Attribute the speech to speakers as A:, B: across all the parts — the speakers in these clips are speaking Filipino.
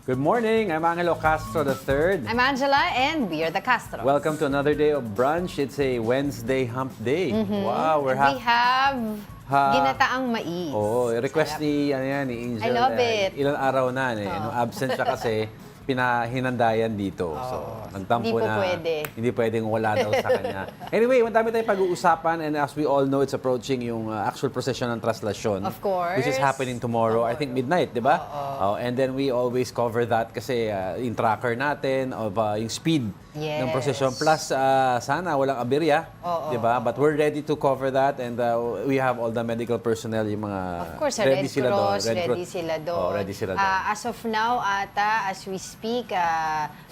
A: Good morning, I'm Angelo Castro III.
B: I'm Angela, and we are the Castro.
A: Welcome to another day of brunch. It's a Wednesday hump day. Wow,
B: We have ginataang mais.
A: Oh, request
B: Sarap.
A: ni, ano yan, ni Angel.
B: I love it.
A: Ilang araw na. Nung absent siya kasi, pinahinandayan dito. So, nagtampo
B: Hindi po
A: na.
B: pwede.
A: Hindi pwedeng wala daw sa kanya. Anyway, madami tayong pag-uusapan and as we all know, it's approaching yung actual procession ng traslasyon.
B: Of course.
A: Which is happening tomorrow, I think midnight, di ba? And then we always cover that kasi yung tracker natin of yung speed ng procession. Plus, sana walang aberya, di ba? But we're ready to cover that and we have all the medical personnel, yung mga
B: Of course,
A: ready
B: Red
A: sila
B: Cross,
A: doon.
B: ready sila doon.
A: Oh, ready sila doon.
B: As of now, as we speak,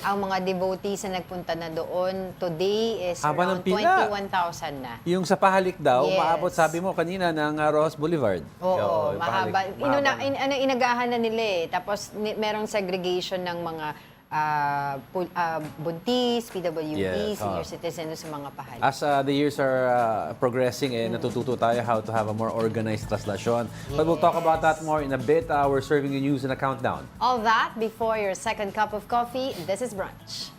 B: ang mga devotees na nagpunta na doon, today is
A: Haba ng
B: around
A: pila.
B: 21,000 na.
A: Yung sa Pahalik daw,
B: Yes.
A: maabot sabi mo kanina ng Ross Boulevard.
B: Oo,
A: yung
B: mahaba.
A: Pahalik.
B: Inagahan na nila eh. Tapos merong segregation ng mga buntis, PWD,
A: Yes,
B: senior citizens sa mga pahalik.
A: As the years are progressing, natututo tayo how to have a more organized traslasyon. But we'll talk about that more in a bit. We're serving you news in a countdown.
B: All that before your second cup of coffee. This is Brunch.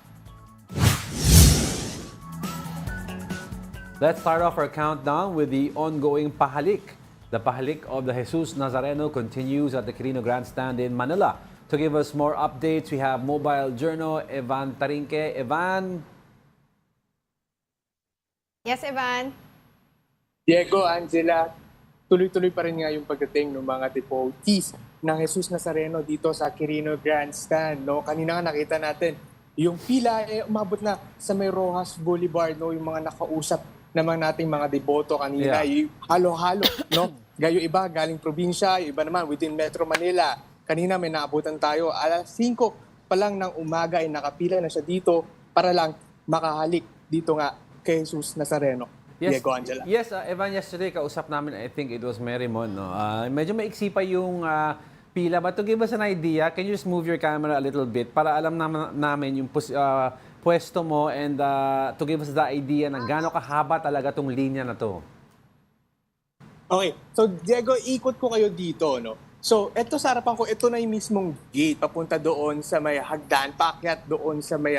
A: Let's start off our countdown with the ongoing pahalik. The pahalik of the Jesus Nazareno continues at the Quirino Grandstand in Manila. To give us more updates, we have Mobile Journal, Evan Tarinque. Evan?
B: Yes, Evan?
C: Diego, Angela, tuloy-tuloy pa rin nga yung pagdating ng mga devotees ng Jesus Nazareno dito sa Quirino Grandstand. No? Kanina nga nakita natin, yung pila umabot na sa may Rojas Boulevard, no? Yung mga nakausap naman nating mga deboto kanina, yung halo-halo. No? Gayo iba galing probinsya, yung iba naman within Metro Manila. Kanina may naabutan tayo, alas 5 pa lang ng umaga ay nakapila na siya dito para lang makahalik dito nga kay Jesus Nazareno.
A: Yes,
C: Diego, Angela.
A: Yes, Evan, yesterday kausap namin, I think it was Marymon. No? Medyo maiksi pa yung pila. But to give us an idea, can you just move your camera a little bit para alam namin yung pwesto mo and to give us the idea ng gaano kahaba talaga tong linya na to.
C: Okay, so Diego, ikot ko kayo dito, no? So, eto sa harapan ko, ito na yung mismong gate papunta doon sa may hagdan, paakyat doon sa may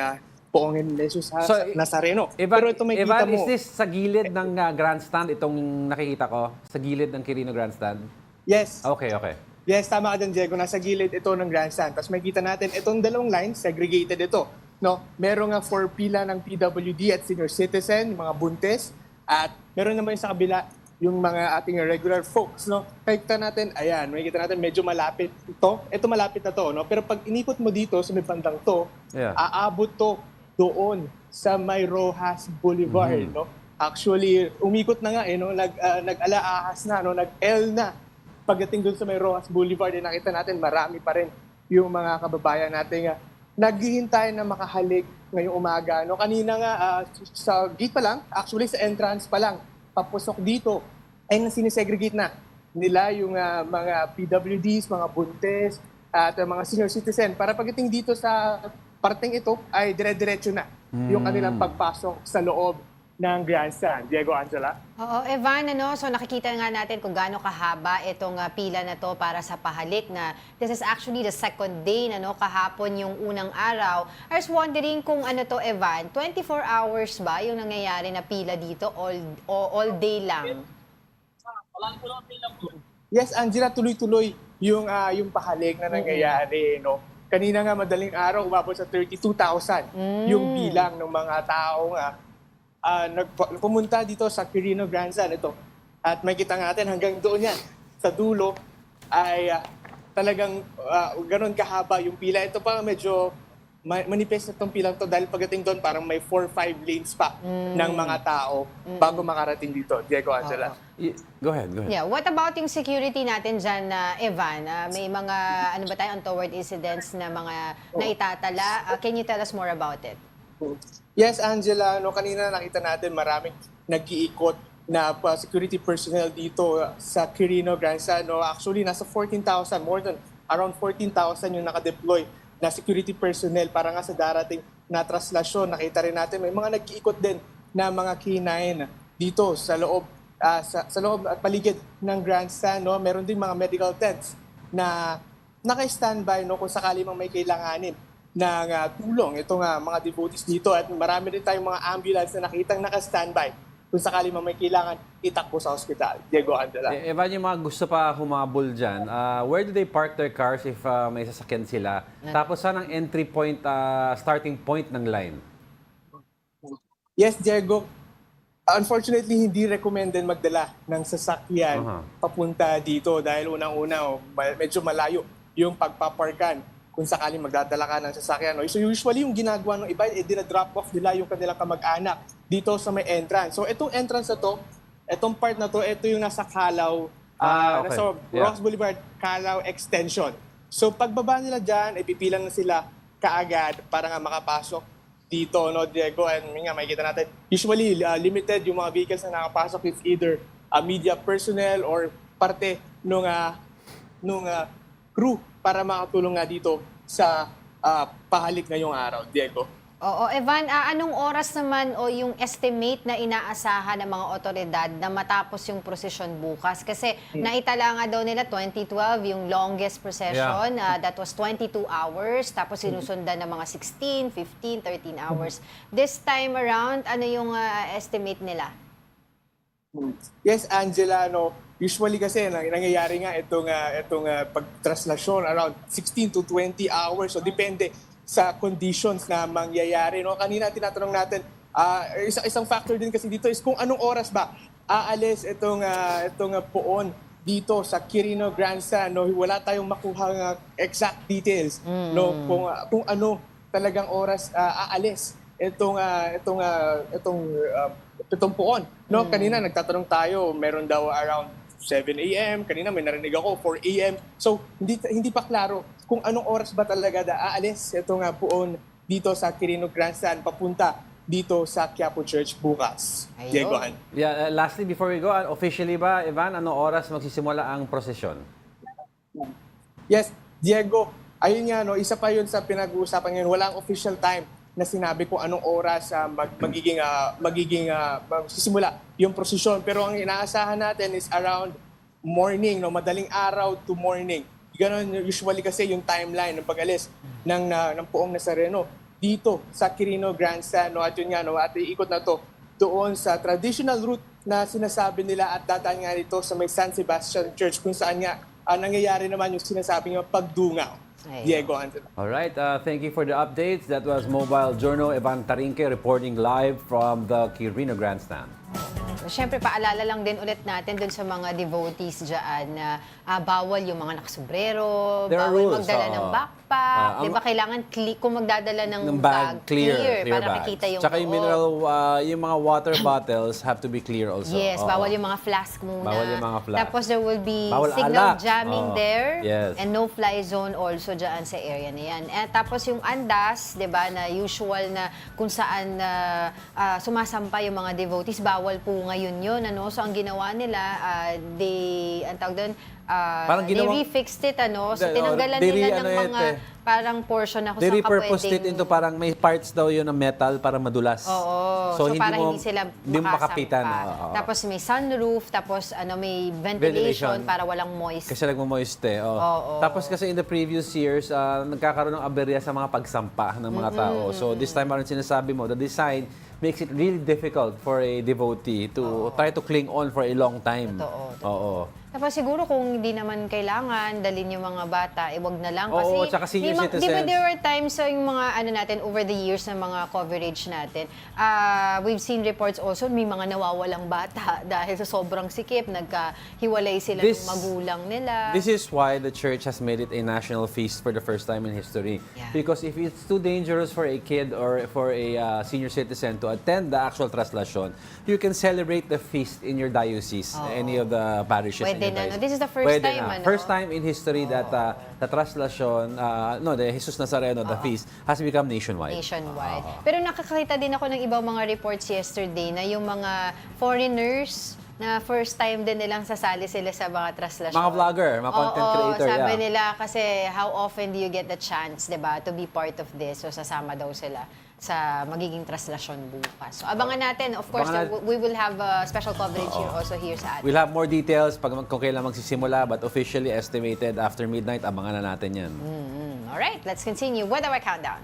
C: Poongin Jesus Nazareno.
A: Evan,
C: Pero ito may kita mo.
A: is this sa gilid ng grandstand itong nakikita ko? Sa gilid ng Quirino Grandstand?
C: Yes.
A: Okay.
C: Yes, tama ka dyan, Diego. Nasa gilid ito ng grandstand. Tapos may kita natin, itong dalawang lines, segregated ito. No? Meron nga 4 pila ng PWD at senior citizen, yung mga buntis. At meron naman sa kabila, yung mga ating regular folks, no? Kita natin, ayan, may kita natin medyo malapit ito. Ito malapit na to, no? Pero pag inikot mo dito sa may bandang to, aabot to doon sa may Rojas Boulevard, no? Actually, umikot na nga no? Nag-alaahas na, no? Nag-L na. Pagdating doon sa may Rojas Boulevard, nakita natin marami pa rin yung mga kababayan natin naghihintay na makahalik ngayong umaga, no? Kanina nga sa gate pa lang, actually sa entrance pa lang, papusok dito ay sinisegregate na nila yung mga PWDs, mga buntes, at mga senior citizen. Para pagdating dito sa parteng ito ay dire-diretso na yung kanilang pagpasok sa loob ng grandstand. Diego, Angela?
B: Oo, Evan, so nakikita nga natin kung gaano kahaba itong pila na to para sa pahalik na this is actually the second day na kahapon yung unang araw. I was wondering kung ano to, Evan, 24 hours ba yung nangyayari na pila dito all day lang?
C: Yes, Angela, tuloy-tuloy yung pahalik na nangyayari, no? Kanina nga madaling araw umabot sa 32,000 yung bilang ng mga taong pumunta dito sa Quirino Grandstand ito. At makikita natin hanggang doon yan. Sa dulo ay talagang ganun kahaba yung pila. Ito pa medyo manifest na itong pilang to dahil pagdating doon parang may 4-5 lanes pa ng mga tao bago makarating dito. Diego, Angela.
A: Go ahead.
B: Yeah, what about yung security natin dyan, Evan? May mga, untoward incidents na mga naitatala. Can you tell us more about it?
C: Yes, Angela, kanina nakita natin maraming nag-iikot na security personnel dito sa Quirino Grandstand. Actually, nasa 14,000, more than around 14,000 yung nakadeploy na security personnel para nga sa darating na traslasyon. Nakita rin natin may mga nag-iikot din na mga K9 dito sa loob sa loob at paligid ng grandstand. Meron din mga medical tents na naka-standby no, kung sakali mang may kailanganin ng tulong itong mga devotees dito. At marami rin tayong mga ambulance na nakitang naka-standby kung sakali mang may kailangan itakbo sa hospital. Diego Andela.
A: Evan, yung mga gusto pa humabol dyan, where do they park their cars if may sasakyan sila? Tapos saan ang entry point, starting point ng line?
C: Yes, Diego. Unfortunately, hindi recommended magdala ng sasakyan papunta dito dahil unang-una, medyo malayo yung pagpaparkan kung sakaling magdadala ka ng sasakyan. So usually yung ginagawa ng iba, dinadrop off nila yung kanilang kamag-anak dito sa may entrance. So itong entrance na to, itong part na to, ito yung nasa Calao,
A: Okay.
C: nasa Ross Boulevard, Calao Extension. So pagbaba nila dyan, ipipila na sila kaagad para nga makapasok dito, no, Diego, and nga makikita natin, usually limited yung mga vehicles na nakapasok with either media personnel or parte nung crew para makatulong nga dito sa pahalik ngayong araw, Diego.
B: Oo, Evan, anong oras naman o yung estimate na inaasahan ng mga otoridad na matapos yung prosesyon bukas? Kasi naitala nga daw nila 2012, yung longest procession, that was 22 hours, tapos sinusundan ng mga 16, 15, 13 hours. This time around, ano yung estimate nila?
C: Yes, Angela, no, usually kasi nangyayari nga itong pagtraslasyon around 16 to 20 hours. So depende sa conditions na mangyayari. No? Kanina tinatanong natin, isang factor din kasi dito is kung anong oras ba aalis itong poon dito sa Quirino Grandstand. No? Wala tayong makuha exact details no? Kung ano talagang oras aalis itong poon. No? Kanina nagtatanong tayo, meron daw around 7 a.m. Kanina may narinig ako, 4 a.m. So, hindi pa klaro kung anong oras ba talaga aalis itong poon dito sa Quirino Grandstand papunta dito sa Quiapo Church bukas.
B: Ayun.
C: Diego.
A: Yeah, lastly, before we go, officially ba, Evan, anong oras magsisimula ang prosesyon?
C: Yes, Diego. Ayun nga, no, isa pa yun sa pinag-uusapan ngayon. Walang official time na sinabi kung anong oras magsisimula yung prosesyon. Pero ang inaasahan natin is around morning, no, madaling araw to morning. Ganon usually kasi yung timeline ng pag-alis ng Poong Nazareno dito sa Quirino Grandstand. No, at yun nga, no, at iikot na to doon sa traditional route na sinasabi nila at dadaan nga dito sa may San Sebastian Church kung saan nga nangyayari naman yung sinasabi ng pagdungaw. Diego Angela.
A: All right, thank you for the updates. That was Mobile Journal Evan Tarinque reporting live from the Quirino Grandstand.
B: Siyempre, paalala lang din ulit natin dun sa mga devotees dyan na bawal yung mga nakasombrero,
A: There are
B: bawal
A: rules,
B: magdala ng backpack, di ba kailangan kung magdadala ng bag, clear para
A: bags.
B: makita yung
A: Tsaka yung
B: loob.
A: mineral, yung mga water bottles have to be clear also.
B: Yes,
A: Oo.
B: bawal yung mga flask muna.
A: Bawal yung mga flask.
B: Tapos there will be
A: Bawal
B: signal
A: alak.
B: jamming there
A: Yes.
B: and no-fly zone also dyan sa area na yan. At tapos yung andas, di ba, na usual na kung saan sumasampa yung mga devotees, bawal po ngayon yun. Ano? So ang ginawa nila, ang tawag doon,
A: Parang
B: they
A: ginawang-
B: refixed it, ano? So
A: They-
B: tinanggalan
A: they
B: nila ng
A: re-ano
B: mga
A: it,
B: parang portion na kung
A: They
B: saan ka
A: repurposed it
B: pwedeng...
A: into parang may parts daw yun ng metal para madulas.
B: Oo. So, para hindi sila
A: hindi mo makapitan.
B: makasampa.
A: Oo.
B: Tapos may sunroof, tapos may ventilation para walang moist.
A: Kasi nagmo-moist eh. Oh.
B: Oo.
A: Tapos kasi in the previous years, nagkakaroon ng aberya sa mga pagsampa ng mga tao. So this time parang sinasabi mo, the design makes it really difficult for a devotee to try to cling on for a long time.
B: Totoo.
A: Oo.
B: Tapos siguro kung hindi naman kailangan, dalhin yung mga bata, wag na lang. Kasi,
A: Oo, tsaka senior
B: Di ba
A: citizens.
B: there were times sa yung mga natin, over the years na mga coverage natin, we've seen reports also, may mga nawawalang bata dahil sa sobrang sikip, nagkahiwalay sila ng magulang nila.
A: This is why the church has made it a national feast for the first time in history.
B: Yeah.
A: Because if it's too dangerous for a kid or for a senior citizen to attend the actual traslasyon, you can celebrate the feast in your diocese, any of the parishes in
B: Pwede
A: your
B: na,
A: diocese.
B: no? This is the first
A: Pwede
B: time,
A: na.
B: ano?
A: First time in history that the traslasyon, the Jesus Nazareno, the feast, has become nationwide.
B: Nationwide. Pero nakakita din ako ng ibang mga reports yesterday na yung mga foreigners na first time din nilang sasali sila sa mga traslasyon.
A: Mga vlogger, mga content creator,
B: sabi
A: yeah.
B: nila kasi how often do you get the chance, 'di ba, to be part of this? So sasama daw sila sa magiging traslasyon bukas. So abangan natin. Of course, we will have special coverage here sa atin.
A: We'll have more details kung kailan magsisimula, but officially estimated after midnight. Abangan na natin yan.
B: All right, let's continue with our countdown.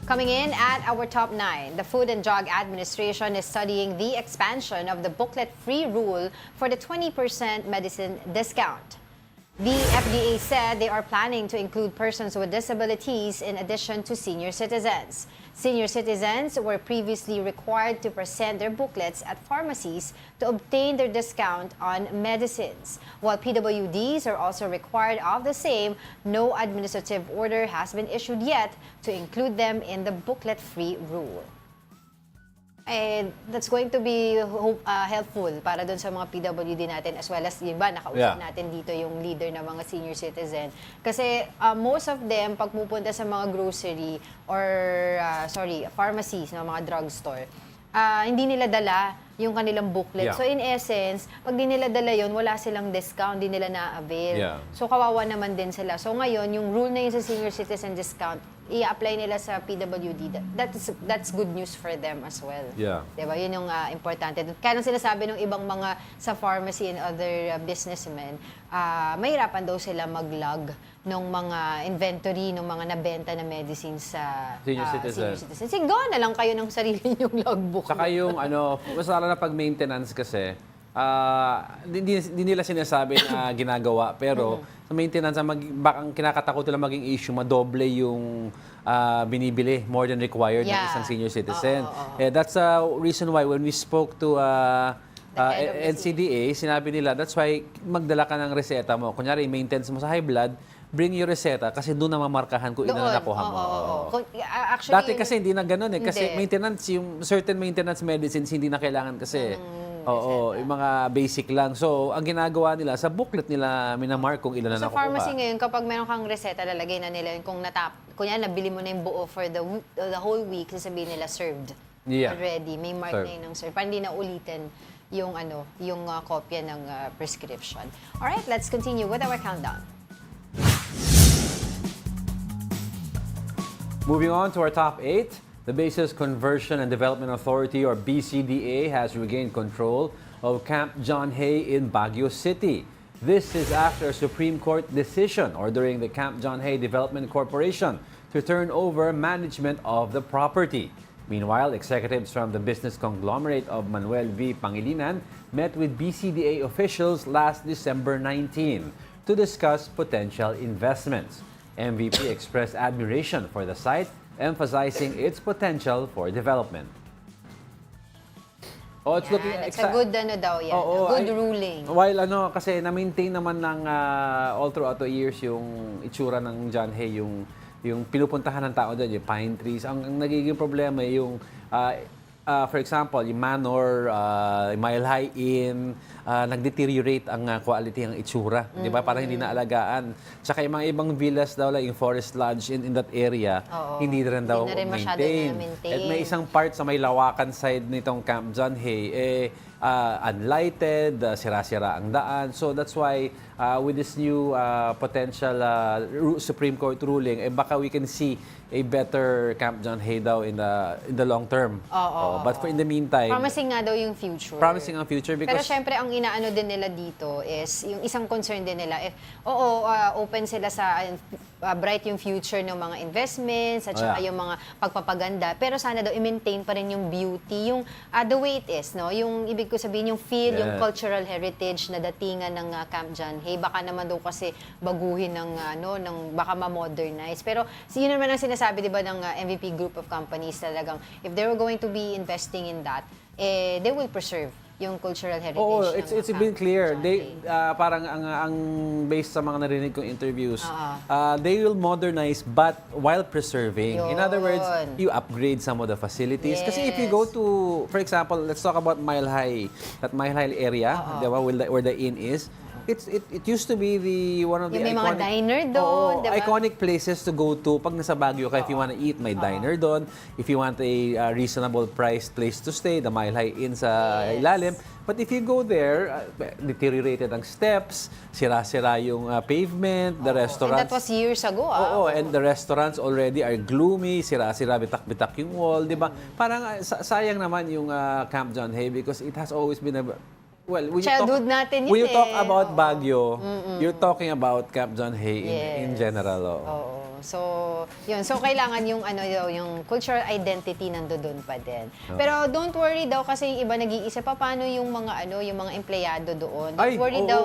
B: Coming in at our top 9, the Food and Drug Administration is studying the expansion of the booklet-free rule for the 20% medicine discount. The FDA said they are planning to include persons with disabilities in addition to senior citizens. Senior citizens were previously required to present their booklets at pharmacies to obtain their discount on medicines. While PWDs are also required of the same, no administrative order has been issued yet to include them in the booklet-free rule. And that's going to be helpful para dun sa mga PWD natin as well as iba, nakausap natin dito yung leader ng mga senior citizen. Kasi most of them, pag pupunta sa mga grocery or, pharmacies, mga drugstore, hindi nila dala yung kanilang booklet.
A: Yeah.
B: So in essence, pag di nila dala yun, wala silang discount, di nila na-avail.
A: Yeah.
B: So kawawa naman din sila. So ngayon, yung rule na yun sa senior citizen discount, i-apply nila sa PWD. That's good news for them as well.
A: Yeah.
B: Diba? Yun yung importante. Kaya nang sinasabi ng ibang mga sa pharmacy and other businessmen, mahirapan daw sila mag-log ng mga inventory, ng mga nabenta na medicines sa
A: Senior citizen.
B: Sigaw na lang kayo ng sarili yung logbook.
A: Saka yung mas lalo na pag maintenance kasi, hindi nila sinasabi na ginagawa, pero sa maintenance, ang kinakatakot nila maging issue, madoble yung binibili more than required ng isang senior citizen. That's the reason why when we spoke to NCDA, sinabi nila, that's why magdala ka ng reseta mo. Kunyari, maintenance mo sa high blood, bring your reseta kasi doon na mamarkahan kung ilan na nakuha mo.
B: Actually,
A: dati kasi hindi na ganun eh. Kasi maintenance, yung certain maintenance medicines hindi na kailangan kasi. Yung mga basic lang. So, ang ginagawa nila, sa booklet nila minamark kung ilan na nakuha.
B: Sa pharmacy ngayon, kapag meron kang reseta, lalagay na nila yun. Kunya, nabili mo na yung buo for the whole week, sasabihin nila served already. May mark na yun ng served. Para hindi na ulitin yung kopya ng prescription. Alright, let's continue with our countdown.
A: Moving on to our top 8, the Bases Conversion and Development Authority, or BCDA, has regained control of Camp John Hay in Baguio City. This is after a Supreme Court decision ordering the Camp John Hay Development Corporation to turn over management of the property. Meanwhile, executives from the business conglomerate of Manuel V. Pangilinan met with BCDA officials last December 19 to discuss potential investments. MVP expressed admiration for the site, emphasizing its potential for development.
B: It's a good good ruling.
A: While kasi na-maintain naman ng all throughout the years yung itsura ng John Hay, yung pinupuntahan ng tao doon, yung pine trees. Ang nagiging problema yung for example, yung Manor, Mile High Inn, nag-deteriorate ang quality ng itsura. Di ba? Parang hindi naalagaan. Tsaka yung mga ibang villas daw, like yung Forest Lodge in that area, hindi rin daw maintain. At may isang part sa may lawakan side nitong Camp John Hay, unlighted, sira-sira ang daan. So that's why with this new potential Supreme Court ruling, baka we can see a better Camp John Hay daw in the long term. But in the meantime,
B: promising nga daw yung future.
A: Promising ang future because...
B: Pero syempre, ang inaano din nila dito is, yung isang concern din nila, open sila sa bright yung future ng mga investments at saka yung mga pagpapaganda. Pero sana daw i-maintain pa rin yung beauty, yung the way it is, no? Yung ibig ko sabihin, yung feel, yung cultural heritage na datingan ng Camp John Hay. Baka naman daw kasi baguhin ng baka ma-modernize. Pero yun naman ang sinasabi, di ba, ng MVP group of companies talagang, if they were going to be investing in that, they will preserve yung cultural heritage.
A: It's been clear. They parang ang based sa mga narinig kong interviews, they will modernize but while preserving. In other words, you upgrade some of the facilities. Kasi if you go to, for example, let's talk about Mile High, that Mile High area, diba, where the inn is. It used to be one of the
B: Yung may mga diner doon,
A: Oo,
B: diba?
A: iconic places to go to pag nasa Baguio ka. If you want to eat, may diner doon. If you want a reasonable priced place to stay, the Mile High Inn sa ilalim. But if you go there, deteriorated ang steps, sira-sira yung pavement, the
B: And
A: restaurants.
B: that was years ago,
A: Oo, and the restaurants already are gloomy, sira-sira, bitak-bitak yung wall, di ba? Parang sayang naman yung Camp John Hay because it has always been a... Well,
B: Childhood natin yun
A: when you talk
B: eh.
A: about Baguio, you're talking about Camp John Hay in general.
B: Oo. So, yun. So, kailangan yung yung cultural identity nandoon pa din. Pero don't worry daw kasi yung iba nag-iisip pa paano yung mga yung mga empleyado doon. Don't
A: Ay,
B: worry
A: oo.
B: daw.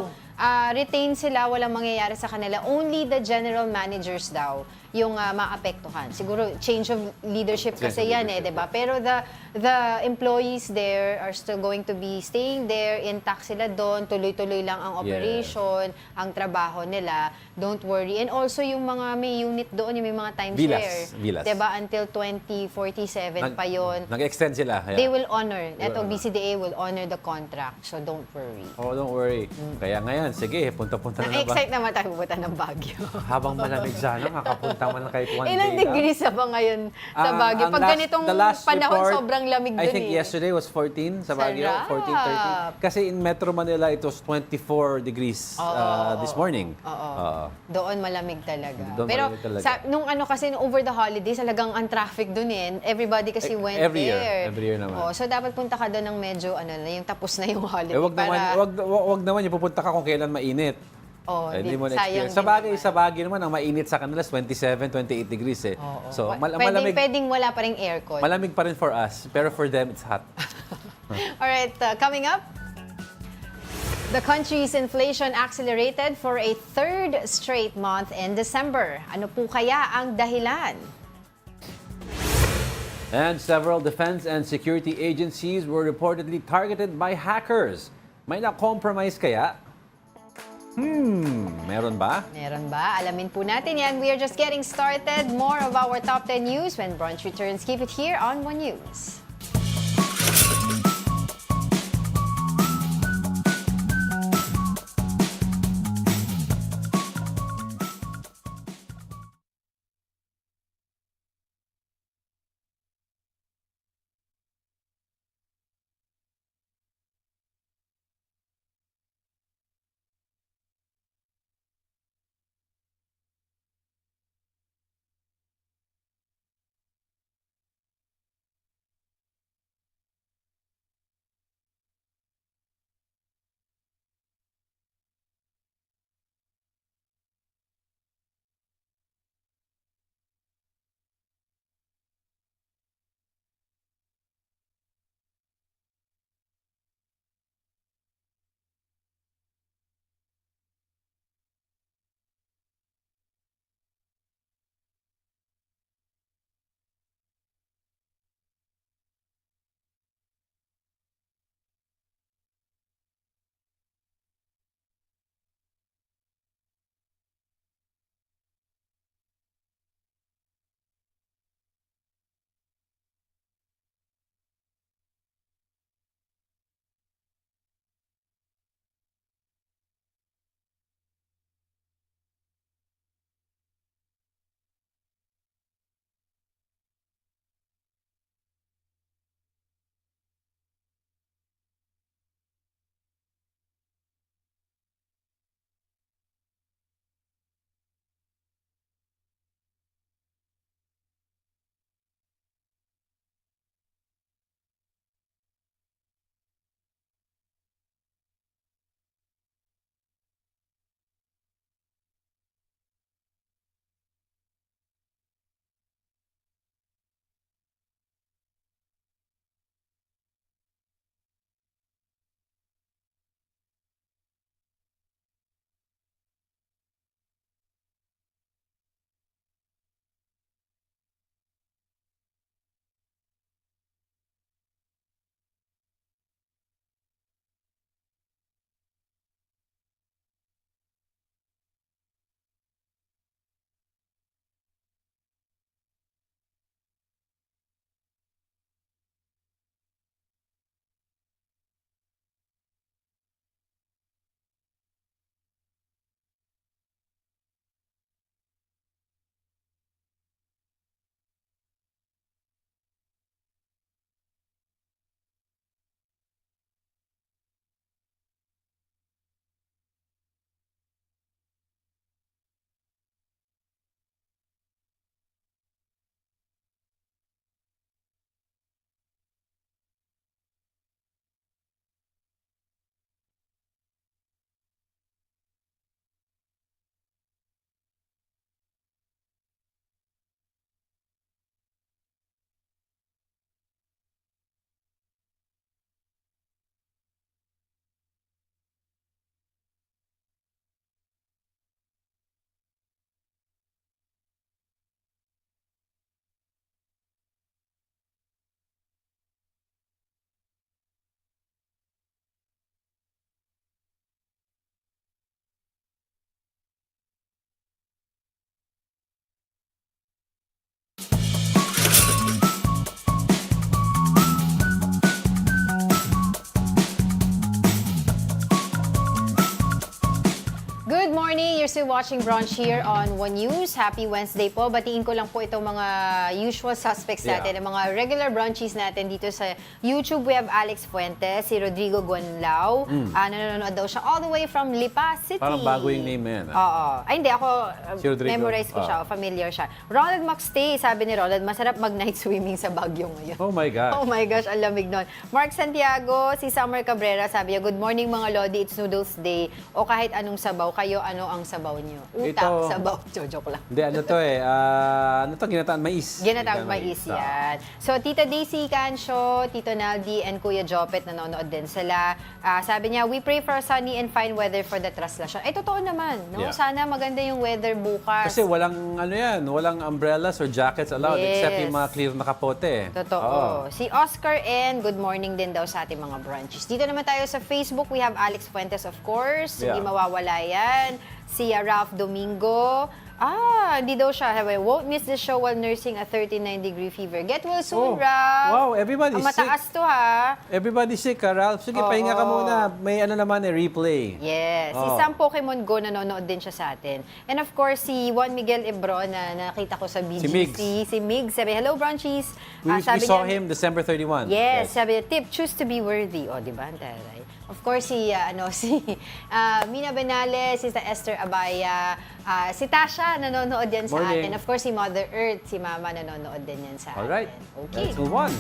B: Retain sila, walang mangyayari sa kanila. Only the general managers daw yung maapektuhan. Siguro change of leadership kasi yan di ba? Pero the employees there are still going to be staying there, intact sila doon, tuloy-tuloy lang ang operation, ang trabaho nila. Don't worry. And also yung mga may unit doon, yung may mga timeshare.
A: Vilas.
B: 'Di ba? Until 2047 pa yon.
A: Nag-extend sila. Kaya.
B: They will honor. Ito, BCDA will honor the contract. So don't worry.
A: Oh, don't worry. Kaya ngayon, sige, punta-punta na ba?
B: Na-excite naman tayo pupunta ng Baguio.
A: Habang malamig sana, makapunta man lang kahit one day.
B: Ilang degrees na ba ngayon sa Baguio?
A: Ang
B: Pag ganitong
A: the last
B: panahon,
A: report,
B: sobrang lamig dun
A: I think yesterday was 14 sa Baguio.
B: Sarap.
A: 14, 13. Kasi in Metro Manila, it was 24 degrees this morning.
B: Oo. Doon malamig talaga.
A: Doon
B: Pero
A: malamig talaga.
B: nung kasi over the holidays, talagang ang traffic doon Everybody kasi went
A: Every year.
B: there.
A: Every year naman.
B: So dapat punta ka doon ng medyo yung tapos na yung holiday.
A: Wag naman yung pupunta ka kung kailan mainit. Hindi mo
B: sayang
A: na-experience. Sa Baguio naman, ang mainit sa kanila is 27, 28 degrees So, malamig.
B: Pwedeng wala pa ring aircon.
A: Malamig pa rin for us, pero for them, it's hot.
B: Alright, coming up, the country's inflation accelerated for a third straight month in December. Ano po kaya ang dahilan?
A: And several defense and security agencies were reportedly targeted by hackers. May na-compromise kaya? Meron ba?
B: Meron ba? Alamin po natin yan. We are just getting started. More of our top 10 news when Brunch returns. Keep it here on One News. still watching Brunch here on One News. Happy Wednesday po. Batiin ko lang po itong mga usual suspects natin, ang mga regular brunchies natin dito sa YouTube. We have Alex Fuentes, si Rodrigo Guanlao. Nanonood daw siya all the way from Lipa City.
A: Parang bago yung name yan.
B: Oo. Ay, hindi. Ako,
A: Si Rodrigo.
B: memorize ko siya. Familiar siya. Ronald Maxtay, sabi ni Ronald, masarap mag-night swimming sa Baguio ngayon.
A: Oh my God.
B: Oh my gosh, ang lamig nun. Mark Santiago, si Summer Cabrera, sabi niya, good morning mga Lodi, it's Noodles Day. O kahit anong sabaw, kayo ano ang sabaw niyo? Utak,
A: Ito-
B: sabaw. Joke lang.
A: Hindi, ano to ano to, ginataan mais.
B: Ginatawag mais yan. So, Tita Daisy Cancio, Tito Naldi, and Kuya Jopet, nanonood din sila. Sabi niya, we pray for sunny and fine weather for the translation. Ay, totoo naman. No?
A: Yeah.
B: Sana maganda yung weather bukas.
A: Kasi walang, walang umbrellas or jackets allowed except yung mga clear na kapote.
B: Totoo. Si Oscar N, good morning din daw sa ating mga brunches. Dito naman tayo sa Facebook, we have Alex Fuentes, of course.
A: Yeah.
B: Hindi mawawala yan. Si Ralph Domingo. Hindi daw siya. Won't miss the show while nursing a 39-degree fever. Get well soon, Ralph.
A: Wow, everybody's
B: Ang mataas to, ha?
A: Everybody's sick, Ralph. Sige, pahinga ka muna. May naman replay.
B: Yes. Si
A: Oh.
B: Sam Pokemon Go, nanonood din siya sa atin. And of course, si Juan Miguel Ebro na nakita ko sa BGC. Si Migs. Sabi, hello, brunchies.
A: We
B: Sabi
A: saw
B: niya,
A: him December 31.
B: yes, sabi niya, tip, choose to be worthy. O, di ba? Ang taray. Of course, si Mina Benales, si Esther Abaya, si Tasha, nanonood yan sa
A: Morning.
B: atin. Of course, si Mother Earth, si Mama, nanonood din yan sa atin.
A: Alright,
B: Okay.
A: let's move on.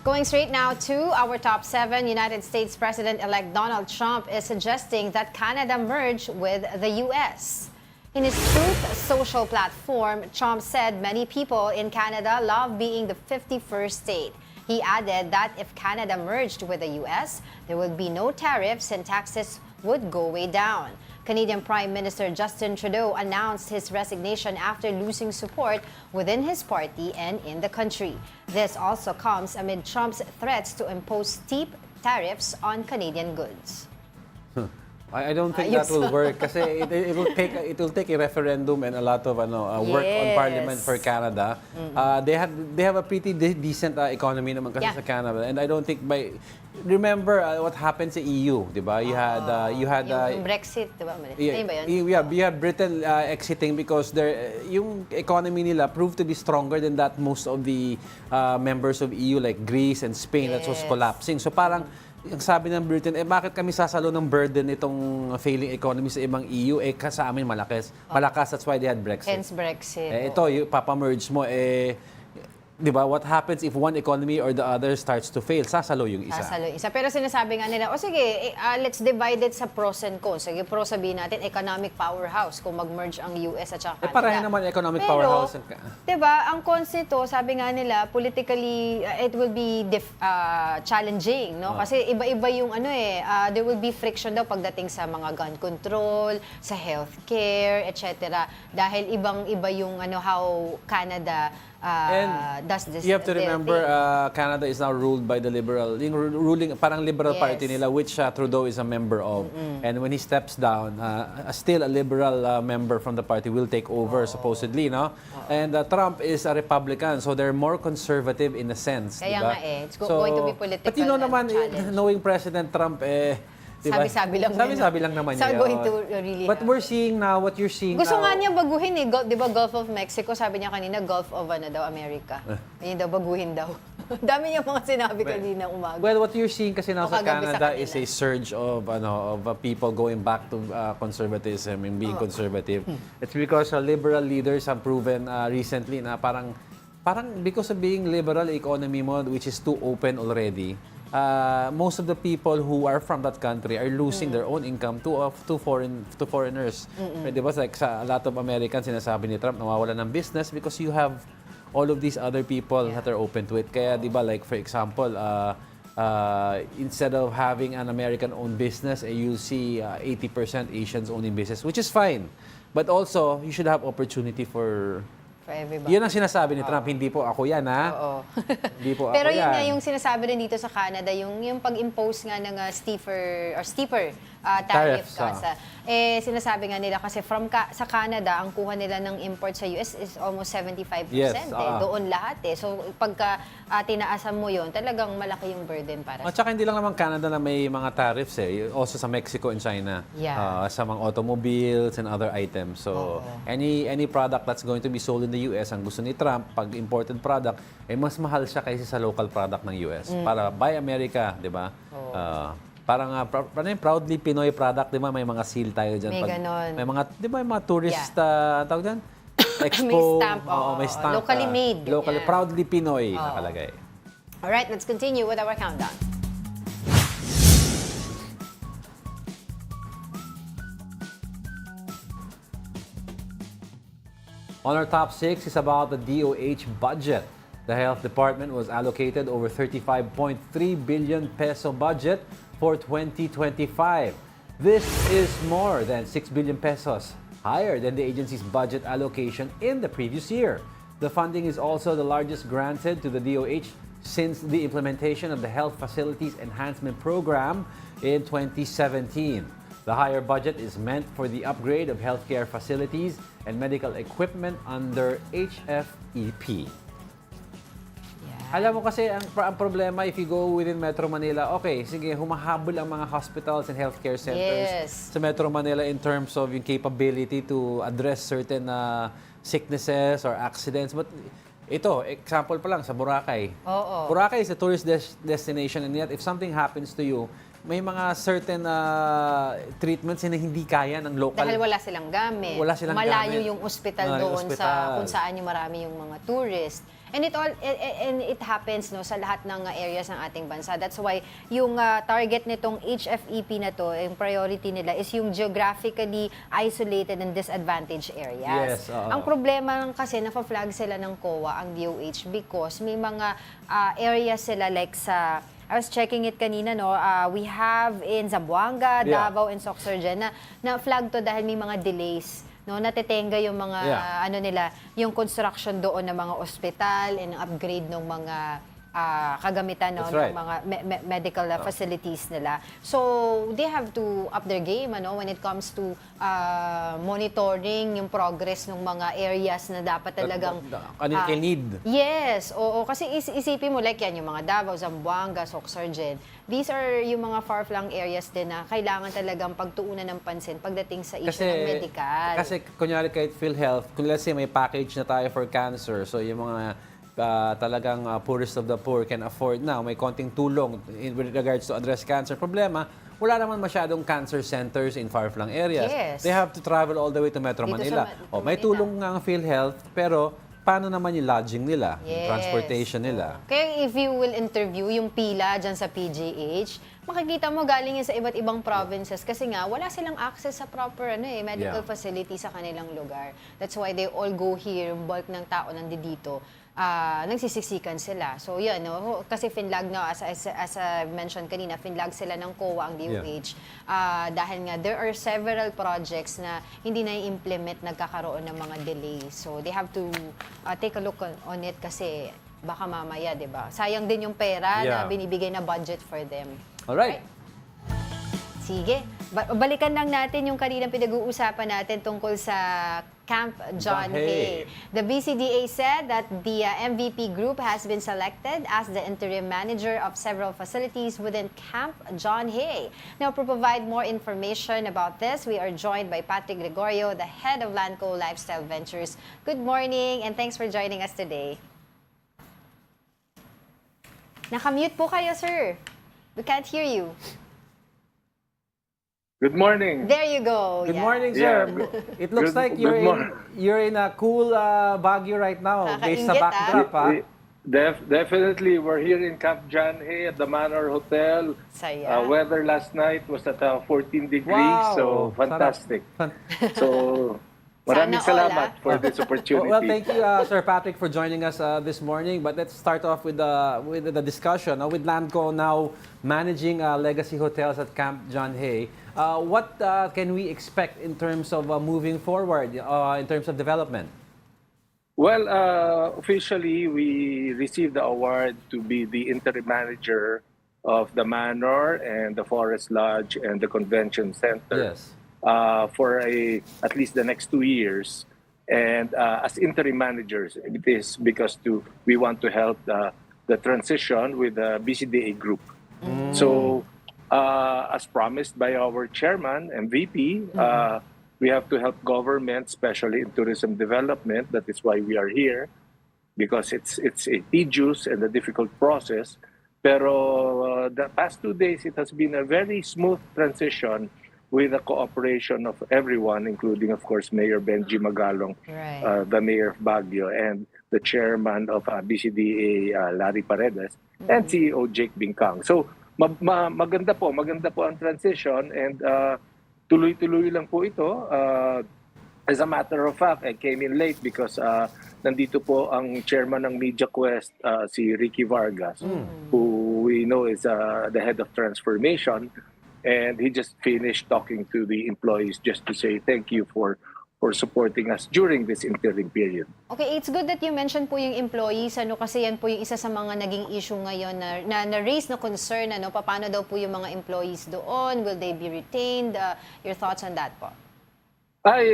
B: Going straight now to our top 7, United States President-elect Donald Trump is suggesting that Canada merge with the U.S. In his Truth Social platform, Trump said many people in Canada love being the 51st state. He added that if Canada merged with the U.S., there would be no tariffs and taxes would go way down. Canadian Prime Minister Justin Trudeau announced his resignation after losing support within his party and in the country. This also comes amid Trump's threats to impose steep tariffs on Canadian goods.
A: I don't think that will work kasi it will take a referendum and a lot of work on
B: Yes.
A: Parliament for Canada. They have a pretty decent economy naman kasi sa Canada, and I don't think remember what happened sa EU, 'di ba? You had
B: Yung Brexit, di ba? Ayun ba yun?
A: we had Britain exiting because yung economy nila proved to be stronger than that most of the members of EU like Greece and Spain that was
B: Yes.
A: collapsing. So parang ang sabi ng Britain, bakit kami sasalo ng burden itong failing economy sa ibang EU? Sa amin malakas. That's why they had Brexit.
B: Hence Brexit.
A: Ito, papamerge mo, di ba, what happens if one economy or the other starts to fail? Sasalo yung isa.
B: Sasalo yung isa. Pero sinasabi nga nila, sige, let's divide it sa pros and cons. Sige, pro sabihin natin, economic powerhouse kung mag-merge ang US at saka Canada.
A: Pareho naman economic
B: Pero,
A: powerhouse.
B: diba, ang cons nito, sabi nga nila, politically, it will be challenging, no? Kasi iba-iba yung there will be friction daw pagdating sa mga gun control, sa healthcare, etc. Dahil ibang-iba yung how Canada does this.
A: You have to
B: their
A: remember,
B: thing.
A: Canada is now ruled by the Liberal, yung ruling, parang Liberal
B: Yes.
A: Party nila, which Trudeau is a member of. And when he steps down, still a Liberal member from the party will take over, supposedly, no? And Trump is a Republican, so they're more conservative in a sense.
B: Kaya
A: diba?
B: nga it's going to be political.
A: But you know naman,
B: challenge.
A: knowing President Trump, diba?
B: Sabi-sabi lang
A: Sabi-sabi lang naman
B: It's
A: niya.
B: going to really
A: But we're seeing now, what you're seeing
B: Gusto
A: now.
B: nga niya baguhin di ba Gulf of Mexico, sabi niya kanina, Gulf of America. Ayun daw, baguhin daw. Dami niya mga sinabi kanina umaga.
A: Well, what you're seeing kasi now
B: O
A: sa
B: kagabi sa
A: Canada
B: kanila.
A: is a surge of people going back to conservatism and being conservative. It's because liberal leaders have proven recently na parang because of being liberal economy mo, which is too open already, most of the people who are from that country are losing their own income to foreigners. Di ba? Like a lot of Americans, sinasabi ni Trump, nawawala ng business because you have all of these other people that are open to it. Kaya, di ba, like for example, instead of having an American-owned business, you'll see 80% Asians owning business, which is fine. But also, you should have opportunity for
B: everybody.
A: Yun ang sinasabi ni Trump, hindi po ako yan, ha?
B: Oo.
A: Hindi po
B: Pero
A: ako
B: yun
A: yan.
B: nga yung sinasabi rin dito sa Canada, yung pag-impose nga ng steeper tariff
A: Tariffs,
B: cuts. Sinasabi nga nila kasi sa Canada, ang kuha nila ng import sa US is almost 75%.
A: Yes,
B: Doon lahat So pagka tinaasan mo yon, talagang malaki yung burden para
A: At saka hindi lang naman Canada na may mga tariffs Also sa Mexico and China.
B: Yeah.
A: Sa mga automobiles and other items. So any product that's going to be sold in the US, ang gusto ni Trump, pag imported product, mas mahal siya kaysa sa local product ng US. Para Buy America, di ba? Parang proudly Pinoy product, di ba? May mga seal tayo dyan.
B: May ganon.
A: May mga, di ba, yung mga tourist, tawag dyan? Expo.
B: May stamp.
A: May stamp.
B: Locally made.
A: Locally, proudly Pinoy nakalagay.
B: Alright, let's continue with our countdown.
A: On our top 6 is about the DOH budget. The Health Department was allocated over 35.3 billion peso budget for 2025. This is more than 6 billion pesos, higher than the agency's budget allocation in the previous year. The funding is also the largest granted to the DOH since the implementation of the Health Facilities Enhancement Program in 2017. The higher budget is meant for the upgrade of healthcare facilities and medical equipment under HFEP. Alam mo kasi, ang problema, if you go within Metro Manila, okay, sige, humahabol ang mga hospitals and healthcare centers sa Metro Manila in terms of yung capability to address certain sicknesses or accidents. But ito, example pa lang sa Boracay. Boracay is a tourist destination, and yet if something happens to you, may mga certain treatments na hindi kaya ng local.
B: Dahil wala silang gamit. Malayo yung ospital doon sa kung saan yung marami yung mga tourist. And it happens sa lahat ng areas ng ating bansa. That's why yung target nitong HFEP na to, yung priority nila is yung geographically isolated and disadvantaged areas. Ang problema lang kasi nafa-flag sila ng COA, ang DOH, because may mga areas sila like I was checking it kanina, we have in Zamboanga, Davao, and Sorsogon na flag to dahil may mga delays. Natetenga yung mga yung construction doon ng mga ospital and upgrade ng mga kagamitan ng mga medical facilities nila. So they have to up their game when it comes to monitoring yung progress ng mga areas na dapat talagang
A: need.
B: Yes, kasi isipin mo like yan yung mga Davao, Zamboanga, Sorsogon. These are yung mga far-flung areas din na kailangan talagang pagtuunan ng pansin pagdating sa issue ng medical.
A: Kasi kunyari kahit PhilHealth, kung let's say may package na tayo for cancer, so yung mga talagang poorest of the poor can afford now, may konting tulong with regards to address cancer. Problema, wala naman masyadong cancer centers in far-flung areas.
B: Yes.
A: They have to travel all the way to Metro Manila. May tulong nga ang PhilHealth, pero paano naman yung lodging nila, yung transportation nila?
B: Kaya if you will interview yung pila dyan sa PGH, makikita mo galing yan sa iba't ibang provinces kasi nga wala silang access sa proper medical facility sa kanilang lugar. That's why they all go here, yung bulk ng tao nandito. Nagsisiksikan sila. So yun, kasi finlag as I mentioned kanina, finlag sila ng COA ang DOH. Dahil nga there are several projects na hindi na i-implement, nagkakaroon ng mga delays. So they have to take a look on it kasi baka mamaya, 'di ba? Sayang din yung pera na binibigay na budget for them.
A: Alright.
B: Sige. Balikan lang natin yung kaninang pinag-uusapan natin tungkol sa Camp John Hay. The BCDA said that the MVP group has been selected as the interim manager of several facilities within Camp John Hay. Now, to provide more information about this, we are joined by Patrick Gregorio, the head of Landco Lifestyle Ventures. Good morning and thanks for joining us today. Nakamute po kayo, sir. We can't hear you.
D: Good morning.
B: There you go.
A: Good morning, sir. It looks like you're in a cool Baguio right now, based sa backdrop.
D: Definitely, we're here in Camp John Hay at the Manor Hotel. Weather last night was at 14 degrees, so fantastic. So, maraming salamat for this opportunity.
A: Well, thank you, Sir Patrick, for joining us this morning. But let's start off with the discussion. With Landco now managing legacy hotels at Camp John Hay, what can we expect in terms of moving forward, in terms of development?
D: Well, officially, we received the award to be the interim manager of the Manor and the Forest Lodge and the Convention Center
A: Yes.
D: for at least the next 2 years. And as interim managers, it is because we want to help the transition with the BCDA group. So, as promised by our chairman and VP, we have to help government, especially in tourism development. That is why we are here, because it's a tedious and a difficult process. Pero the past 2 days, it has been a very smooth transition with the cooperation of everyone, including, of course, Mayor Benji Magalong, the Mayor of Baguio, and the Chairman of BCDA, Larry Paredes, and CEO Jake Bingkang. So, maganda po ang transition, and tuloy-tuloy lang po ito. As a matter of fact, I came in late because nandito po ang chairman ng Media Quest, si Ricky Vargas, who we know is the head of transformation. And he just finished talking to the employees just to say thank you for supporting us during this interim period.
B: Okay, it's good that you mentioned po yung employees, kasi yan po yung isa sa mga naging issue ngayon na raise na concern, paano daw po yung mga employees doon, will they be retained? Your thoughts on that po?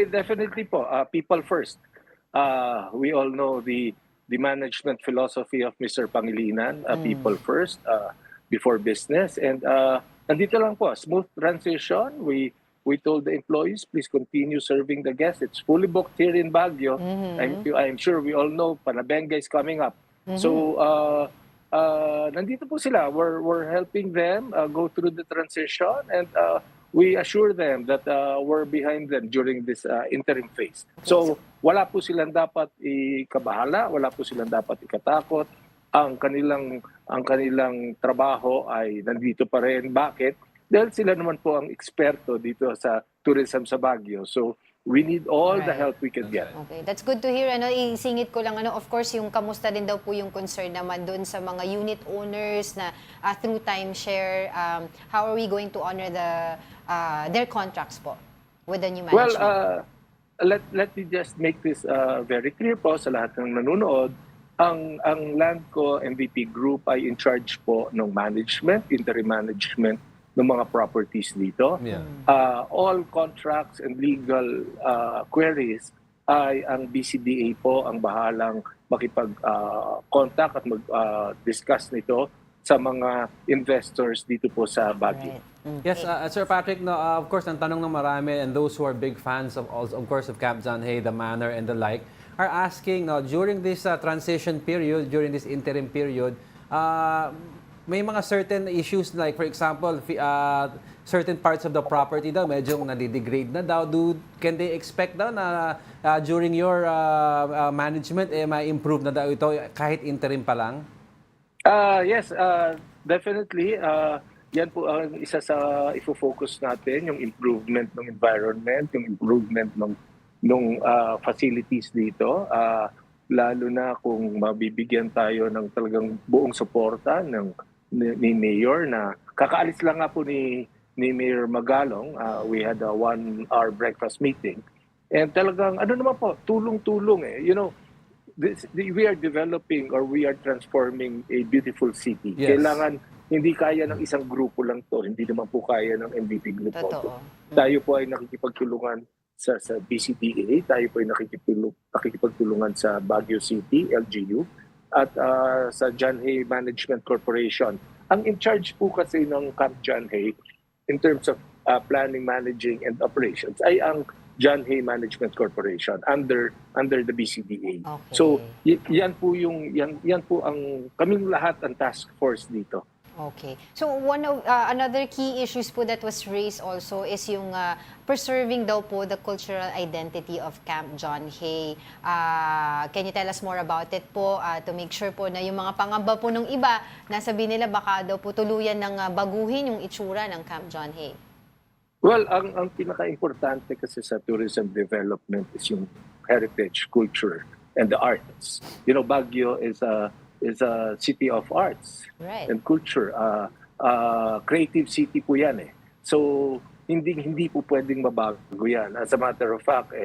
D: Definitely po, people first. We all know the management philosophy of Mr. Pangilinan, people first, before business. And nandito lang po, smooth transition. We told the employees, please continue serving the guests. It's fully booked here in Baguio. I'm sure we all know Panabenga is coming up. So nandito po sila. We're helping them go through the transition, and we assure them that we're behind them during this interim phase. So wala po silang dapat ikabahala, wala po silang dapat ikatakot. Ang kanilang trabaho ay nandito pa rin. Bakit? Dahil sila naman po ang eksperto dito sa tourism sa Baguio. So, we need all the help we can get.
B: Okay, that's good to hear. Isingit ko lang, of course, yung kamusta din daw po yung concern naman doon sa mga unit owners na through timeshare. How are we going to honor their contracts po with the new management?
D: Well, let me just make this very clear po sa lahat ng nanonood. Ang Landco MVP Group ay in charge po ng management, interim management ng mga properties dito.
A: Yeah.
D: All contracts and legal queries ay ang BCDA po ang bahalang makipag-contact at mag-discuss nito sa mga investors dito po sa Baguio.
A: Yes, Sir Patrick, of course, ang tanong ng marami, and those who are big fans of course, of Camp John Hay, the Manor, and the like, are asking, during this transition period, during this interim period, may mga certain issues, like for example, certain parts of the property daw medyo nadidegrade na daw. Can they expect daw na during your management, may improve na daw ito kahit interim pa lang?
D: Yes, definitely. Yan po ang isa sa ifo-focus natin, yung improvement ng environment, yung improvement ng facilities dito. Lalo na kung mabibigyan tayo ng talagang buong suporta ni Mayor, na kakaalis lang nga po ni Mayor Magalong. We had a 1-hour breakfast meeting. And talagang, naman po, tulong-tulong eh. You know, we are developing or we are transforming a beautiful city.
A: Yes.
D: Kailangan, hindi kaya ng isang grupo lang to. Hindi naman po kaya ng MVP Group.
B: Totoo.
D: Tayo po ay nakikipagtulungan sa BCDA, tayo po ay nakikipagtulungan sa Baguio City, LGU, at sa John Hay Management Corporation. Ang in charge po kasi ng Camp John Hay in terms of planning, managing, and operations ay ang John Hay Management Corporation under the BCDA.
B: Okay.
D: So yan po ang kaming lahat ang task force dito.
B: Okay. So one of another key issues po that was raised also is yung preserving daw po the cultural identity of Camp John Hay. Can you tell us more about it po to make sure po na yung mga pangamba po ng iba, nasabi nila baka daw po tuluyan ng baguhin yung itsura ng Camp John Hay?
D: Well, ang pinaka-importante kasi sa tourism development is yung heritage, culture, and the arts. You know, Baguio is a city of arts,
B: right,
D: and culture. Creative city po yan eh. So, hindi po pwedeng mabago yan. As a matter of fact,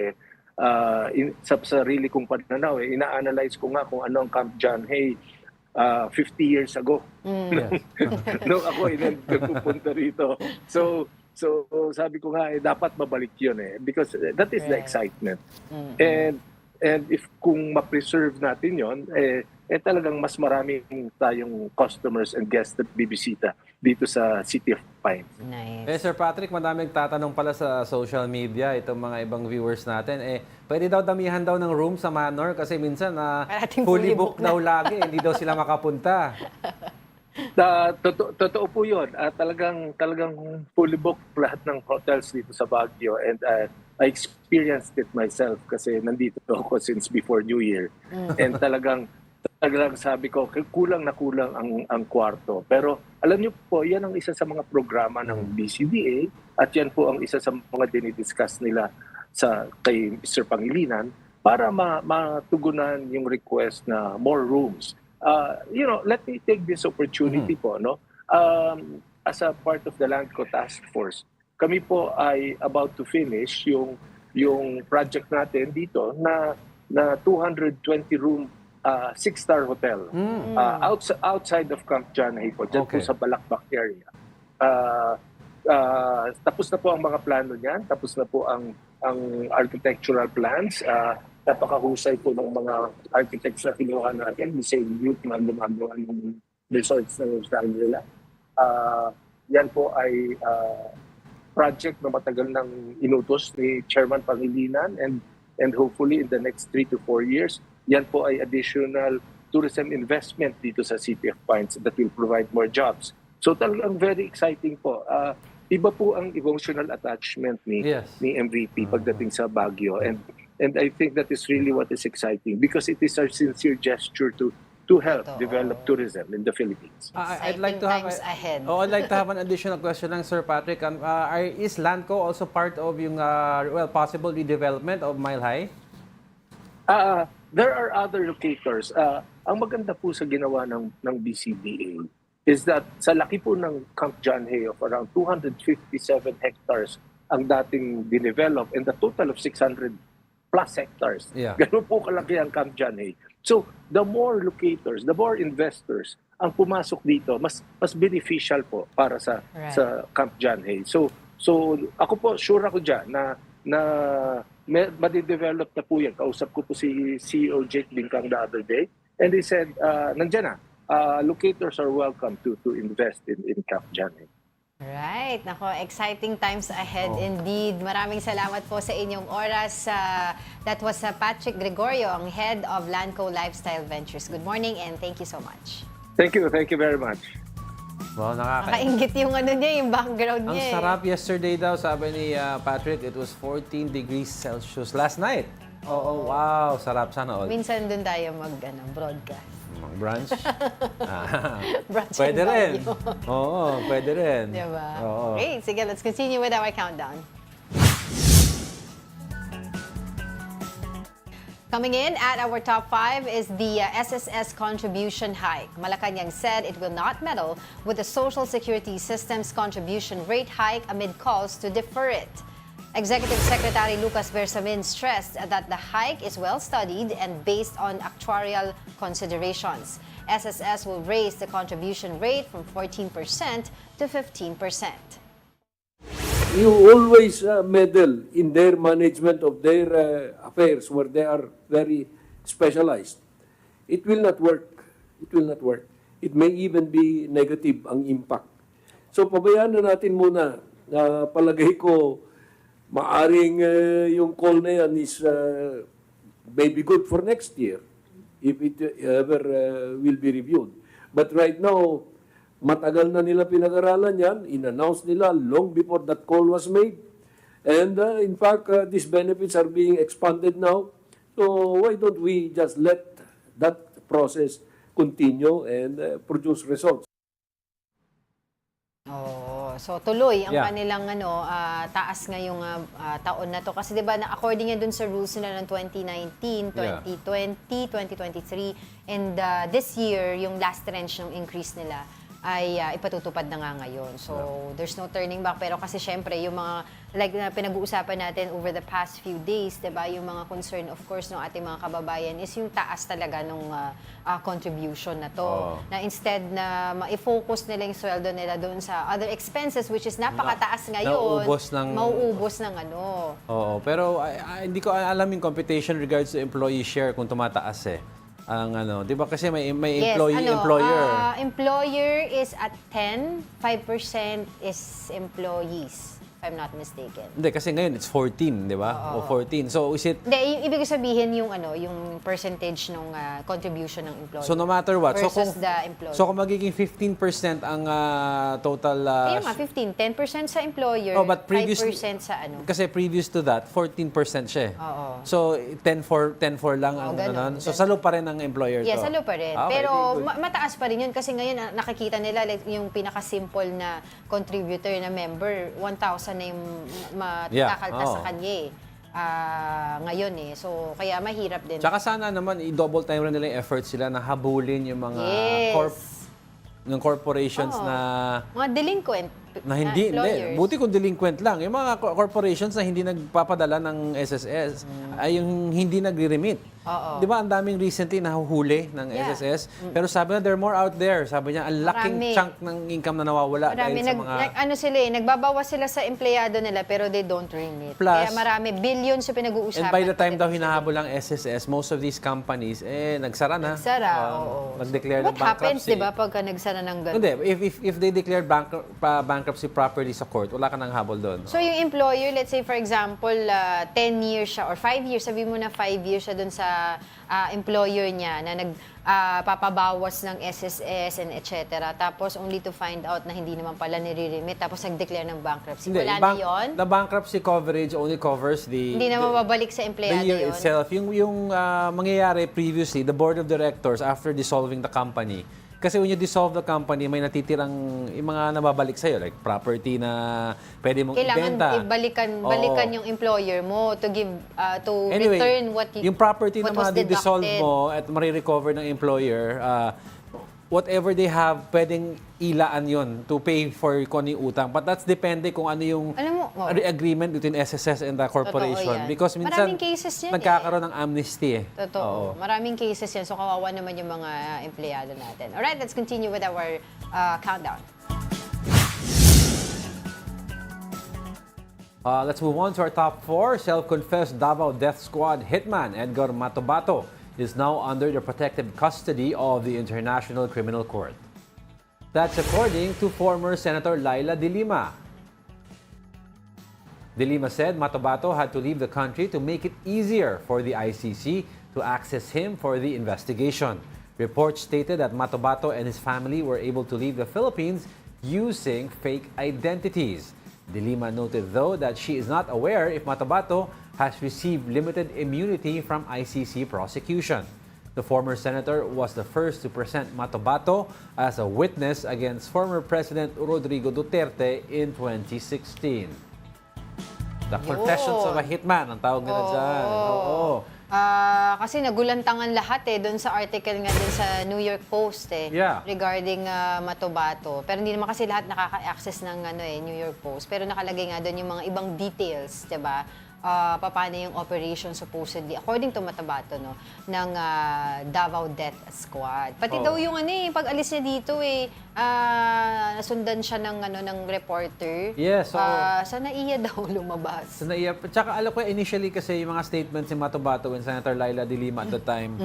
D: sa sarili kong pananaw, ina-analyze ko nga kung ano ang Camp John Hay 50 years ago. Nung ako nagpupunta rito. So sabi ko nga, dapat mabalik yun because that is the excitement. And if kung ma-preserve natin yon talagang mas maraming tayong customers and guests na bibisita dito sa City of Pines.
B: Nice.
A: Sir Patrick, madaming tatanong pala sa social media, itong mga ibang viewers natin. Pwede daw damihan daw ng room sa Manor kasi minsan fully booked daw lagi, hindi daw sila makapunta.
D: Totoo po yun. Talagang fully booked lahat ng hotels dito sa Baguio. And I experienced it myself kasi nandito ako since before New Year. And talagang sabi ko, kulang na kulang ang kwarto. Pero alam niyo po, yan ang isa sa mga programa ng BCDA at yan po ang isa sa mga dinidiscuss nila kay Mr. Pangilinan para matugunan yung request na more rooms. Let me take this opportunity po, no? As a part of the Landco Task Force, kami po ay about to finish yung project natin dito na 220 room 6-star hotel outside of Camp John Hay po, dyan po sa Balakbak area. Tapos na po ang mga plano niyan, tapos na po ang architectural plans. Napakahusay po ng mga architects na kinuha natin, the same group na gumagawa ng resorts ng Shangri-La. Yan po ay project na matagal nang inutos ni Chairman Pangilinan and hopefully in the next 3 to 4 years, yan po ay additional tourism investment dito sa City of Pines that will provide more jobs. So talagang very exciting po. Iba po ang emotional attachment ni MVP pagdating sa Baguio. And I think that is really what is exciting because it is our sincere gesture to help develop tourism in the Philippines.
A: I'd like to have I'd like to have an additional question lang, Sir Patrick. Is Landco also part of yung possible redevelopment of Mile High?
D: There are other locators. Ang maganda po sa ginawa ng BCDA is that sa laki po ng Camp John Hay of around 257 hectares ang dating dinevelop and the total of 600 plus hectares. Ganun po kalaki ang Camp John Hay. So, the more locators, the more investors ang pumasok dito, mas beneficial po para sa Camp John Hay. So ako po, sure ako dyan na madidevelop na po yan. Kausap ko po si CEO Jake Bincang the other day and he said, nandyan na, locators are welcome to invest in Camp John Hay.
B: Right. Nako, exciting times ahead indeed. Maraming salamat po sa inyong oras. That was Patrick Gregorio, ang head of Landco Lifestyle Ventures. Good morning and thank you so much.
D: Thank you very much.
A: Wow,
B: nakakaingit yung yung background niya.
A: Ang sarap yesterday daw, sabi ni Patrick, it was 14 degrees Celsius last night. Wow, sarap sana all.
B: Minsan dun tayo broadcast.
A: Brunch?
B: Brunch
A: pwede rin. Oo, pwede rin.
B: Diba? Okay, sige, let's continue with our countdown. Coming in at our top 5 is the SSS contribution hike. Malacanang said it will not meddle with the Social Security System's contribution rate hike amid calls to defer it. Executive Secretary Lucas Bersamin stressed that the hike is well studied and based on actuarial considerations. SSS will raise the contribution rate from 14% to 15%.
E: You always meddle in their management of their affairs where they are very specialized. It will not work. It will not work. It may even be negative ang impact. So pabayaan na natin muna. Palagay ko, maaring yung call na yan is maybe good for next year if it ever will be reviewed. But right now, matagal na nila pinag-aralan yan. In-announce nila long before that call was made. And in fact, these benefits are being expanded now. So why don't we just let that process continue and produce results?
B: So tuloy ang kanilang taas ngayong taon na to kasi 'di ba according yan dun sa rules nila ng 2019, 2020, 2023 and this year yung last tranche ng increase nila ay ipatutupad na nga ngayon. So, there's no turning back. Pero kasi syempre, yung mga, like na pinag-uusapan natin over the past few days, diba, yung mga concern, of course, ng ating mga kababayan is yung taas talaga ng contribution na to. Na instead na ma-focus nila yung sweldo nila doon sa other expenses, which is napakataas ngayon, mauubos ng ano.
A: Oo, pero hindi ko alam yung computation regards to employee share kung tumataas eh. Ang ano, 'di ba kasi may employer.
B: Employer is at 10, 5% is employees, if I'm not mistaken.
A: Hindi kasi ngayon it's 14, 'di ba? O 14. So is it
B: Hindi, yung ibig sabihin yung yung percentage ng contribution ng employer.
A: So no matter what,
B: versus the employer.
A: So kung magiging 15% ang total
B: Ayun nga, 15, 10% sa employer,
A: but
B: 5% sa ano.
A: Kasi previous to that, 14% siya.
B: Oo.
A: So 10-4 lang ang
B: ganun.
A: So salo pa rin ang employer to.
B: Yes, salo pa rin.
A: Okay,
B: Pero
A: good.
B: mataas pa rin yun kasi ngayon nakikita nila like, yung pinaka-simple na contributor na member, 1,000 na yung matakalta sa kanya ngayon eh. So, kaya mahirap din.
A: Tsaka sana naman, i-double time rin nila yung efforts sila na habulin yung mga ng corporations na
B: mga delinquent
A: na hindi.
B: employers.
A: Buti kung delinquent lang. Yung mga corporations na hindi nagpapadala ng SSS ay yung hindi nagre-remit. Di ba ang daming recently nahuhuli ng SSS? Pero sabi na, there are more out there. Sabi niya, ang laking chunk ng income na nawawala dahil sa mga...
B: nagbabawas sila sa empleyado nila pero they don't remit.
A: Plus,
B: kaya marami, billions yung pinag-uusapan.
A: And by the time daw hinahabol ang SSS, most of these companies, nagsara na.
B: Nagsara, oo.
A: Nag-declare ng
B: What happens,
A: bankruptcy.
B: di ba, pagka nagsara ng ganun?
A: Hindi, if they declared bankruptcy properly sa court, wala ka nang habol doon.
B: So yung employer, let's say for example, 10 years siya or 5 years, sabi mo na 5 years siya doon sa employer niya na nagpapabawas ng SSS and etc. Tapos only to find out na hindi naman pala nire-remit tapos nag-declare ng bankruptcy.
A: Hindi,
B: Wala na yun?
A: The bankruptcy coverage only covers
B: Hindi na mababalik sa empleyado
A: the year
B: yun?
A: itself. Yung mangyayari previously, the board of directors after dissolving the company, kasi when you dissolve the company, may natitirang yung mga nababalik sa'yo, like property na pwede mong ibenta.
B: Kailangan balikan yung employer mo to give, to return what
A: yung property na
B: was
A: ma-dissolve
B: deducted.
A: mo at marirecover ng employer, whatever they have, pwedeng ilaan yon to pay for kung ano yung utang. But that's depende kung ano yung agreement between SSS and the corporation. Because minsan,
B: maraming cases yan
A: nagkakaroon ng amnesty.
B: Totoo. Maraming cases yan. So, kawawa naman yung mga empleyado natin. Alright, let's continue with our countdown.
A: Let's move on to our top 4. Self-confessed Davao Death Squad hitman Edgar Matobato is now under the protective custody of the International Criminal Court. That's according to former Senator Laila De Lima. De Lima said Matobato had to leave the country to make it easier for the ICC to access him for the investigation. Reports stated that Matobato and his family were able to leave the Philippines using fake identities. De Lima noted, though, that she is not aware if Matobato has received limited immunity from ICC prosecution. The former senator was the first to present Matobato as a witness against former President Rodrigo Duterte in 2016. The confessions of a hitman, ang tawag nila dyan. Oo.
B: Kasi nagulantangan lahat doon sa article nga din sa New York Post regarding Matobato. Pero hindi naman kasi lahat nakaka-access ng New York Post. Pero nakalagay nga doon yung mga ibang details, 'di ba? Paano yung operation supposedly, according to Matobato, ng Davao Death Squad. Pati daw yung pag-alis niya dito nasundan siya ng reporter.
A: Yes. So,
B: sa NAIA daw lumabas.
A: Sa NAIA. Tsaka alam ko initially kasi yung mga statements ni Matobato when Senator Laila De Lima at the time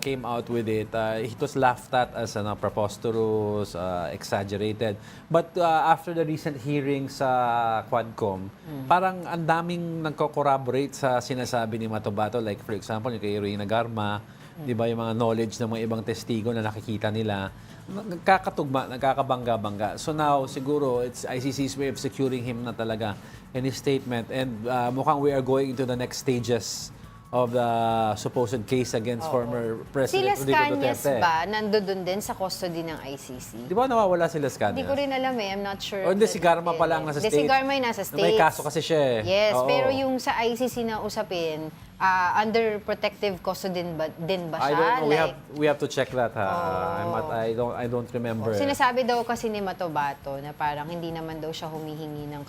A: came out with it, it was laughed at as preposterous, exaggerated. But after the recent hearing sa Quadcom, parang ang daming nagko-corroborate sa sinasabi ni Matobato. Like for example, yung kay Reyna Garma, di ba, yung mga knowledge ng mga ibang testigo na nakikita nila, nagkakatugma, nagkakabangga-bangga. So now, siguro, it's ICC's way of securing him na talaga in his statement. And mukhang we are going into the next stages of the supposed case against former President Rodrigo Duterte.
B: Sila Cañas ba nandoon din sa custody ng ICC?
A: Di ba nawawala sila Cañas?
B: Hindi ko rin alam I'm not sure.
A: O hindi, si Garma pala ang nasa States.
B: Si Garma yung nasa States.
A: May kaso kasi siya
B: Yes, pero yung sa ICC na usapin, under protective custody din ba
A: I
B: siya?
A: don't know.
B: Like,
A: We have to check that. I don't remember.
B: sinasabi daw kasi ni Matobato na parang hindi naman daw siya humihingi ng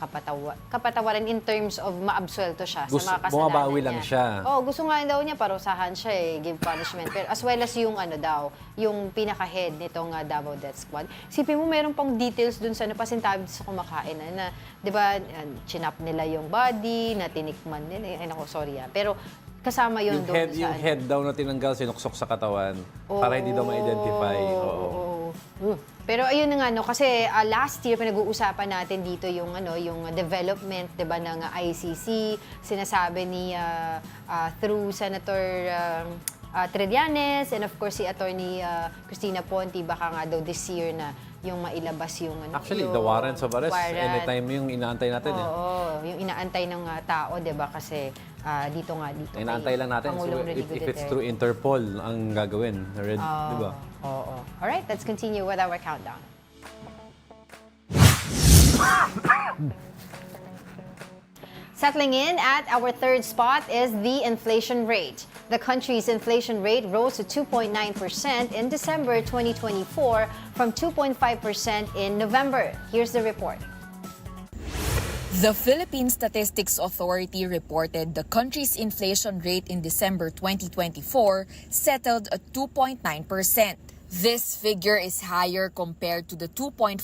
B: kapatawaran in terms of maabsuelto siya sa mga kasalanan
A: bumabawi
B: niya.
A: lang siya.
B: Gusto nga daw niya parusahan siya give punishment. Pero as well as yung yung pinaka-head nitong Davao Death Squad. Sipin mo meron pang details dun sa napasintabi sa kumakain na 'di ba, chinap nila yung body, na tinikman nila. Ay nako, sorry Pero kasama yun doon sa
A: yung head daw na tinanggal, sinuksok sa katawan para hindi daw ma-identify.
B: Pero ayun na nga kasi last year pinag-uusapan natin dito yung yung development 'di ba ng ICC, sinasabi ni through Senator Trillanes and of course si Attorney Cristina Ponti baka nga daw this year na yung mailabas yung
A: Actually,
B: yung
A: the warrants of arrest,
B: warrant.
A: anytime yung inaantay natin.
B: Yung inaantay ng tao, 'di ba? Kasi dito
A: Inaantay lang natin. So, if it's through Interpol ang gagawin, di ba?
B: All right, let's continue with our countdown. Settling in at our third spot is the inflation rate. The country's inflation rate rose to 2.9% in December 2024 from 2.5% in November. Here's the report.
F: The Philippine Statistics Authority reported the country's inflation rate in December 2024 settled at 2.9%. This figure is higher compared to the 2.5%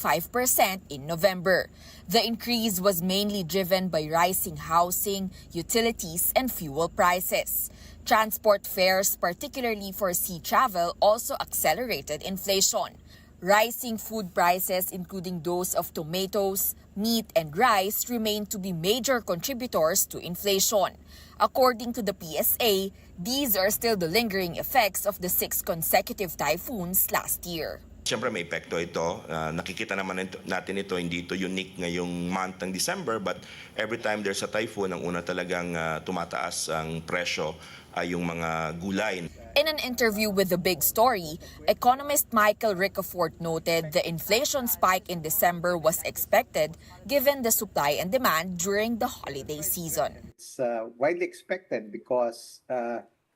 F: in November. The increase was mainly driven by rising housing, utilities, and fuel prices. Transport fares, particularly for sea travel, also accelerated inflation. Rising food prices, including those of tomatoes, meat, and rice, remain to be major contributors to inflation. According to the PSA, these are still the lingering effects of the 6 consecutive typhoons last year.
G: Siyempre may epekto ito. Nakikita naman natin ito, hindi ito unique ngayong month ng December, but every time there's a typhoon, ang una talagang tumataas ang presyo ay yung mga gulay.
F: In an interview with The Big Story, economist Michael Ricafort noted the inflation spike in December was expected given the supply and demand during the holiday season.
H: It's widely expected because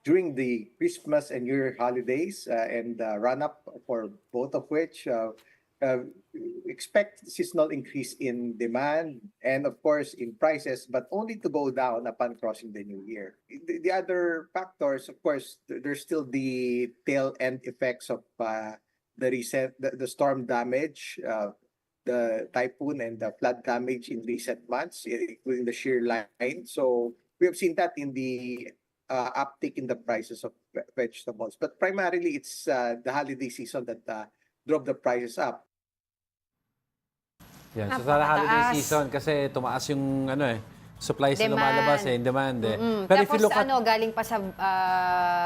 H: during the Christmas and New Year holidays and run-up for both of which expect seasonal increase in demand and of course in prices, but only to go down upon crossing the new year. The other factors, of course, there's still the tail end effects of the storm damage, the typhoon and the flood damage in recent months, including the shear line. So we have seen that in the uptick in the prices of vegetables. But primarily, it's the holiday season that drove the prices up.
A: Yan. So sa holiday season, kasi tumaas yung supplies na lumalabas yung demand
B: Pero tapos if you look at, galing pa sa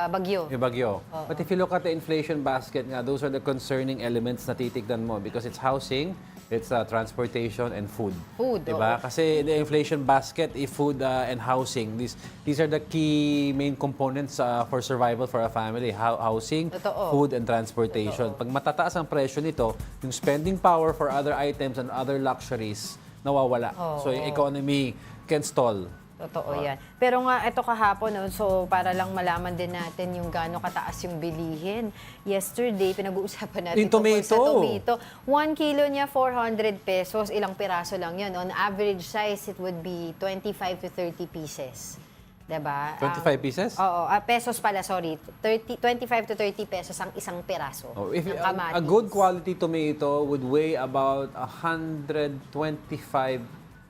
B: bagyo.
A: Yung bagyo. But if you look at the inflation basket nga, those are the concerning elements na titignan mo because it's housing, it's transportation and food. Diba? Kasi the inflation basket, food and housing, these are the key main components for survival for a family. Housing, food, and transportation. Pag matataas ang presyo nito, yung spending power for other items and other luxuries, nawawala. So yung economy can stall.
B: Totoo yan. Pero nga, ito kahapon, so para lang malaman din natin yung gaano kataas yung bilihin. Yesterday, pinag-uusapan natin
A: yung tomato.
B: Sa tomato. 1 kilo niya, 400 pesos. Ilang piraso lang yun. On average size, it would be 25 to 30 pieces. Diba?
A: 25 pieces?
B: Oo. Pesos pala, sorry. 25 to 30 pesos ang isang piraso
A: If
B: ng kamatis.
A: a good quality tomato would weigh about 125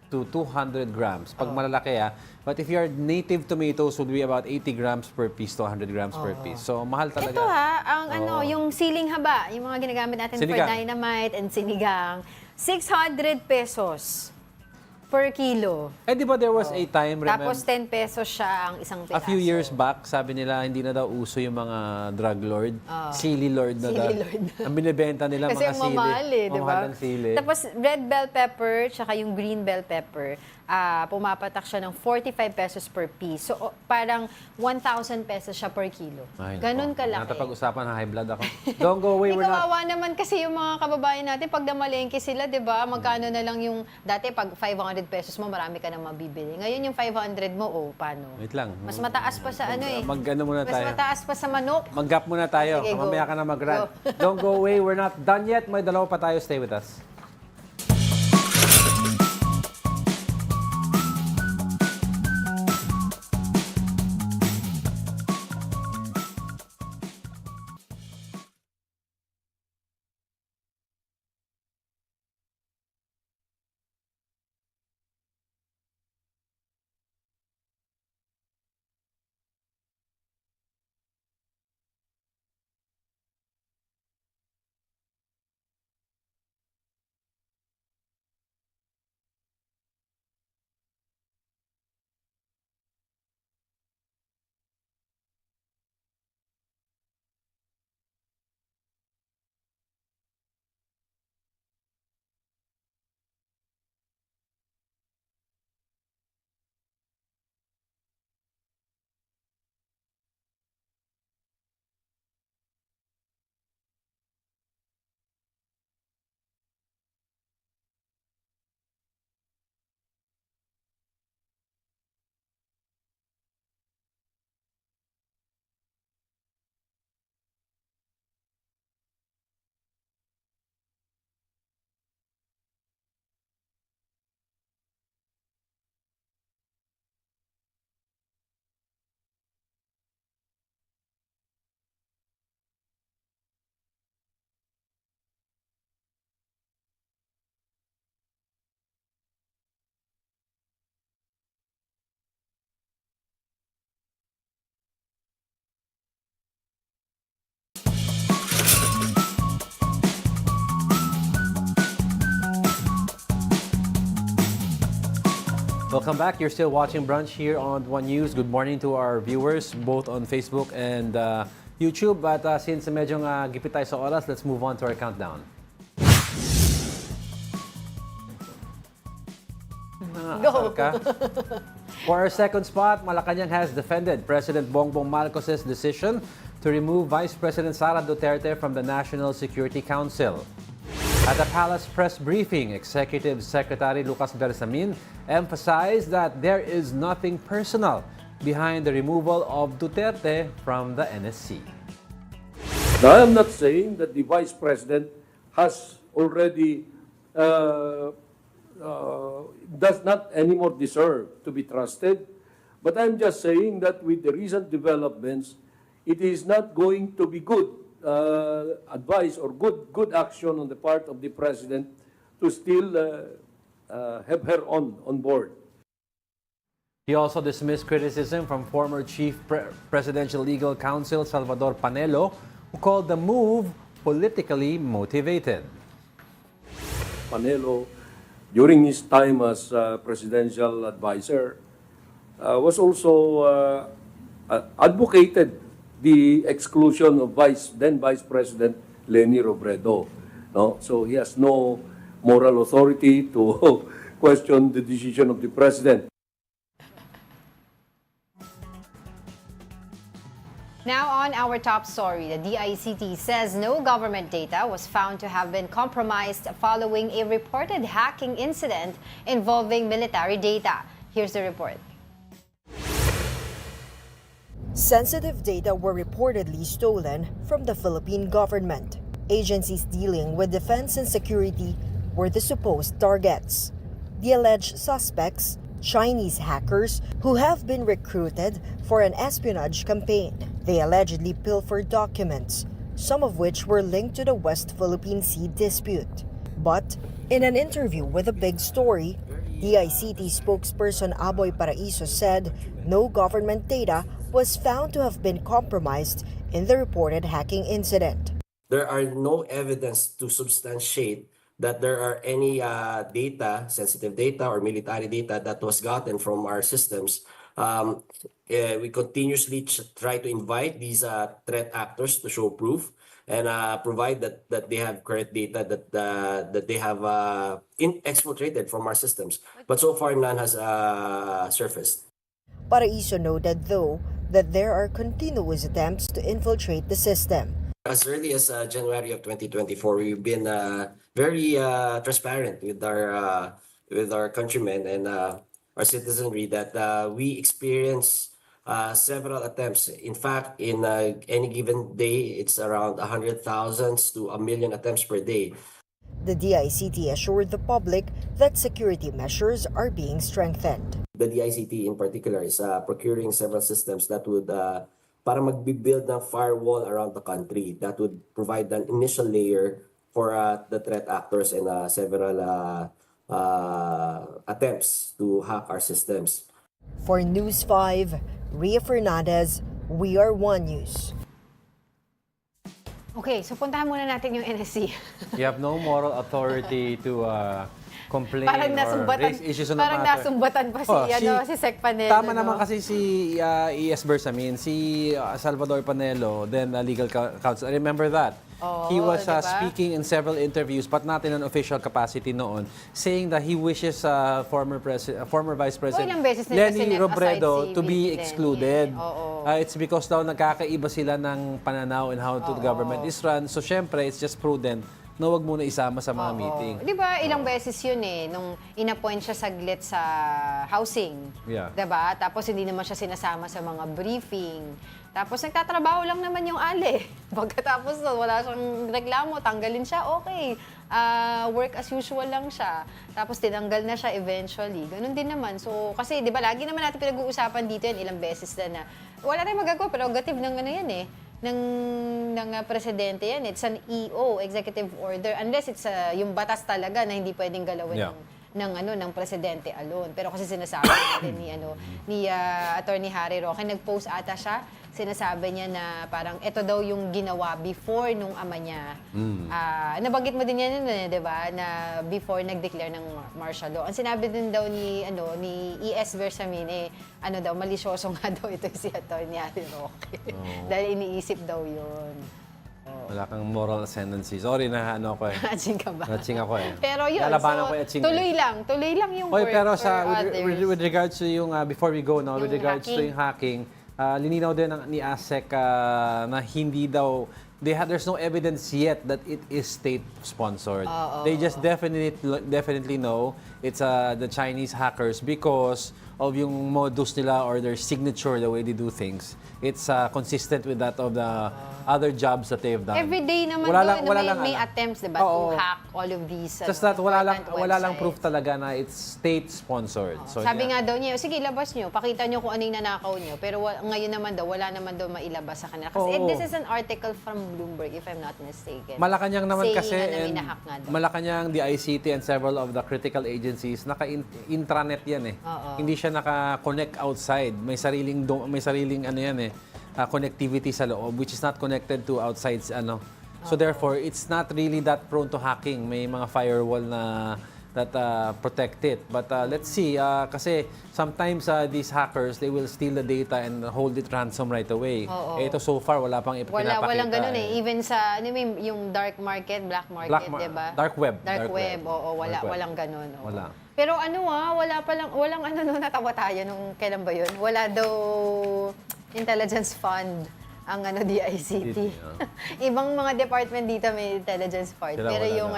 A: to 200 grams. Pag malalaki But if your native tomatoes would be about 80 grams per piece to 100 grams per piece. So, mahal talaga.
B: Ito ang yung siling haba, yung mga ginagamit natin for dynamite and sinigang, 600 pesos per kilo.
A: Di ba there was a time, remember?
B: Tapos 10 pesos siya ang isang piraso.
A: A few years back, sabi nila, hindi na daw uso yung mga drug lord. Sili lord na daw. Ang binibenta nila
B: kasi
A: mga sili.
B: Kasi mamahal di ba?
A: Mamahal ang sili.
B: Tapos red bell pepper, tsaka yung green bell pepper, pumapatak siya ng 45 pesos per piece. So, parang 1,000 pesos siya per kilo.
A: Ay,
B: Ganun
A: nako.
B: kalaki.
A: Natapag-usapan na high blood ako. Don't go away,
B: Hindi,
A: we're not...
B: kawawa naman kasi yung mga kababayan natin, pag namalengke sila, di ba, magkano na lang yung, dati pag 500 pesos mo, marami ka na mabibili. Ngayon yung 500 mo, paano?
A: Wait lang.
B: Mas mataas pa sa
A: Mag-ano muna
B: Mas
A: tayo.
B: mataas pa sa manok.
A: Mag-gap muna tayo.
B: Sige, go.
A: Mamaya ka na mag-rant. Don't go away, we're not done yet. May dalawa pa tayo. Stay with us. Welcome back. You're still watching Brunch here on One News. Good morning to our viewers, both on Facebook and YouTube. But since medyo gipit tayo sa oras, let's move on to our countdown.
B: Go.
A: For our second spot, Malacanang has defended President Bongbong Marcos's decision to remove Vice President Sara Duterte from the National Security Council. At the Palace press briefing, Executive Secretary Lucas Bersamin emphasized that there is nothing personal behind the removal of Duterte from the NSC.
E: Now, I am not saying that the Vice President has already does not anymore deserve to be trusted, but I'm just saying that with the recent developments, it is not going to be good advice or good action on the part of the President to still have her on board.
A: He also dismissed criticism from former Chief Presidential Legal Counsel Salvador Panelo, who called the move politically motivated.
E: Panelo, during his time as presidential advisor, was also advocated the exclusion of then Vice President Leni Robredo. No? So he has no moral authority to question the decision of the President.
B: Now on our top story, the DICT says no government data was found to have been compromised following a reported hacking incident involving military data. Here's the report.
I: Sensitive data were reportedly stolen from the Philippine government. Agencies dealing with defense and security were the supposed targets. The alleged suspects, Chinese hackers who have been recruited for an espionage campaign. They allegedly pilfered documents, some of which were linked to the West Philippine Sea dispute. But in an interview with A Big Story, DICT spokesperson Aboy Paraiso said no government data was found to have been compromised in the reported hacking incident.
J: There are no evidence to substantiate that there are any sensitive data or military data that was gotten from our systems. We continuously try to invite these threat actors to show proof. and provide that they have correct data that they have exfiltrated from our systems. But so far, none has surfaced.
I: Paraiso noted, though, that there are continuous attempts to infiltrate the system.
J: As early as January of 2024, we've been very transparent with our countrymen and our citizenry that we experience several attempts. In fact, in any given day, it's around 100,000 to 1,000,000 attempts per day.
I: The DICT assured the public that security measures are being strengthened.
J: The DICT in particular is procuring several systems that would para magbi-build ng firewall around the country that would provide an initial layer for the threat actors and several attempts to hack our systems.
I: For News 5, Ria Fernandez, We Are One News.
B: Okay, so puntahan muna natin yung NSC.
A: You have no moral authority to complain
B: Parang
A: or raise issues on the matter.
B: nasumbatan pa si Sec Panelo.
A: Tama naman kasi si ES Bersamin, si Salvador Panelo, then legal counsel. I remember that. He was
B: diba?
A: speaking in several interviews, but not in an official capacity noon, saying that he wishes former Vice President
B: ilang beses na kasi
A: Lenny Robredo
B: nag-aside
A: to
B: si
A: be
B: Lenny.
A: excluded.
B: Oo.
A: It's because daw nagkakaiba sila ng pananaw and how the government is run. So syempre, it's just prudent na wag muna isama sa mga meeting.
B: Di ba ilang beses yun nung inappoint siya saglit sa housing.
A: Yeah.
B: Diba? Tapos hindi naman siya sinasama sa mga briefing. Tapos nagtatrabaho lang naman yung Ale. Pagkatapos wala siyang reklamo, tanggalin siya, okay. Work as usual lang siya. Tapos tinanggal na siya eventually. Ganun din naman. So, kasi di ba lagi naman natin pinag-uusapan dito yan ilang beses na wala tayong magagawa, prerogative ng ano yan ng presidente yan. It's an EO, executive order. Unless it's yung batas talaga na hindi pwedeng galawin ng presidente alone. Pero kasi sinasabi natin ni Attorney Harry Roque, nag-post ata siya, sinasabi niya na parang ito daw yung ginawa before nung ama niya. Nabanggit mo din yan, di ba? Na before nag-declare ng martial law. Ang sinabi din daw ni ES Bersamin, malisyoso nga daw ito si Attorney Harry Roque. Dahil iniisip daw yun.
A: Wala kang moral ascendancy. Sorry na ako eh.
B: Matching ka ba?
A: Matching ako eh.
B: Pero yun,
A: Lalabanan ko yung atching
B: tuloy lang yung work
A: pero
B: with
A: with regards to yung, before we go, with regards to
B: hacking.
A: yung hacking, lininaw din ni ASEC na hindi daw, there's no evidence yet that it is state-sponsored. They just definitely know it's the Chinese hackers because of yung modus nila or their signature, the way they do things. It's consistent with that of the other jobs that they've done.
B: Every day naman may attempts, diba, to hack all of these
A: Just that wala lang
B: websites.
A: proof talaga na it's state-sponsored. So,
B: sabi nga daw niya, sige, ilabas nyo, pakita nyo kung ano yung nanakaw nyo. Pero ngayon naman daw, wala naman daw mailabas sa kanila. Kasi this is an article from Bloomberg, if I'm not mistaken.
A: Malacanang naman
B: saying
A: kasi,
B: na
A: and
B: minahack nga daw.
A: Malacanang, the ICT and several of the critical agencies, naka-intranet yan eh. Hindi siya naka-connect outside. May sariling connectivity sa loob, which is not connected to outside So therefore, it's not really that prone to hacking. May mga firewall that protect it. But let's see, kasi sometimes these hackers, they will steal the data and hold it ransom right away. Ito so far, wala pang ipinapakita.
B: Walang ganun eh. Even sa, yung dark market, black market, diba?
A: Dark web.
B: Walang ganun.
A: Wala.
B: Pero walang natawa tayo nung kailan ba yun? Wala daw intelligence fund ang DICT. Ibang mga department dito may intelligence fund. Pero yung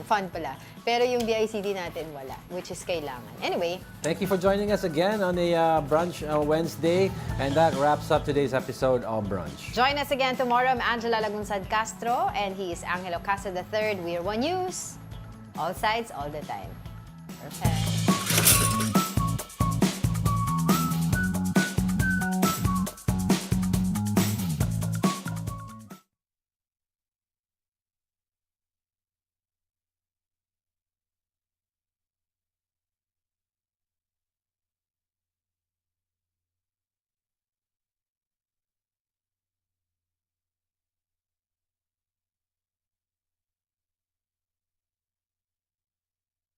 B: fund pala. Pero yung DICT natin wala, which is kailangan. Anyway.
A: Thank you for joining us again on a Brunch Wednesday. And that wraps up today's episode of Brunch.
B: Join us again tomorrow. I'm Angela Lagunsad Castro and he is Angelo Castro III. We are One News. All sides, all the time. Perfect.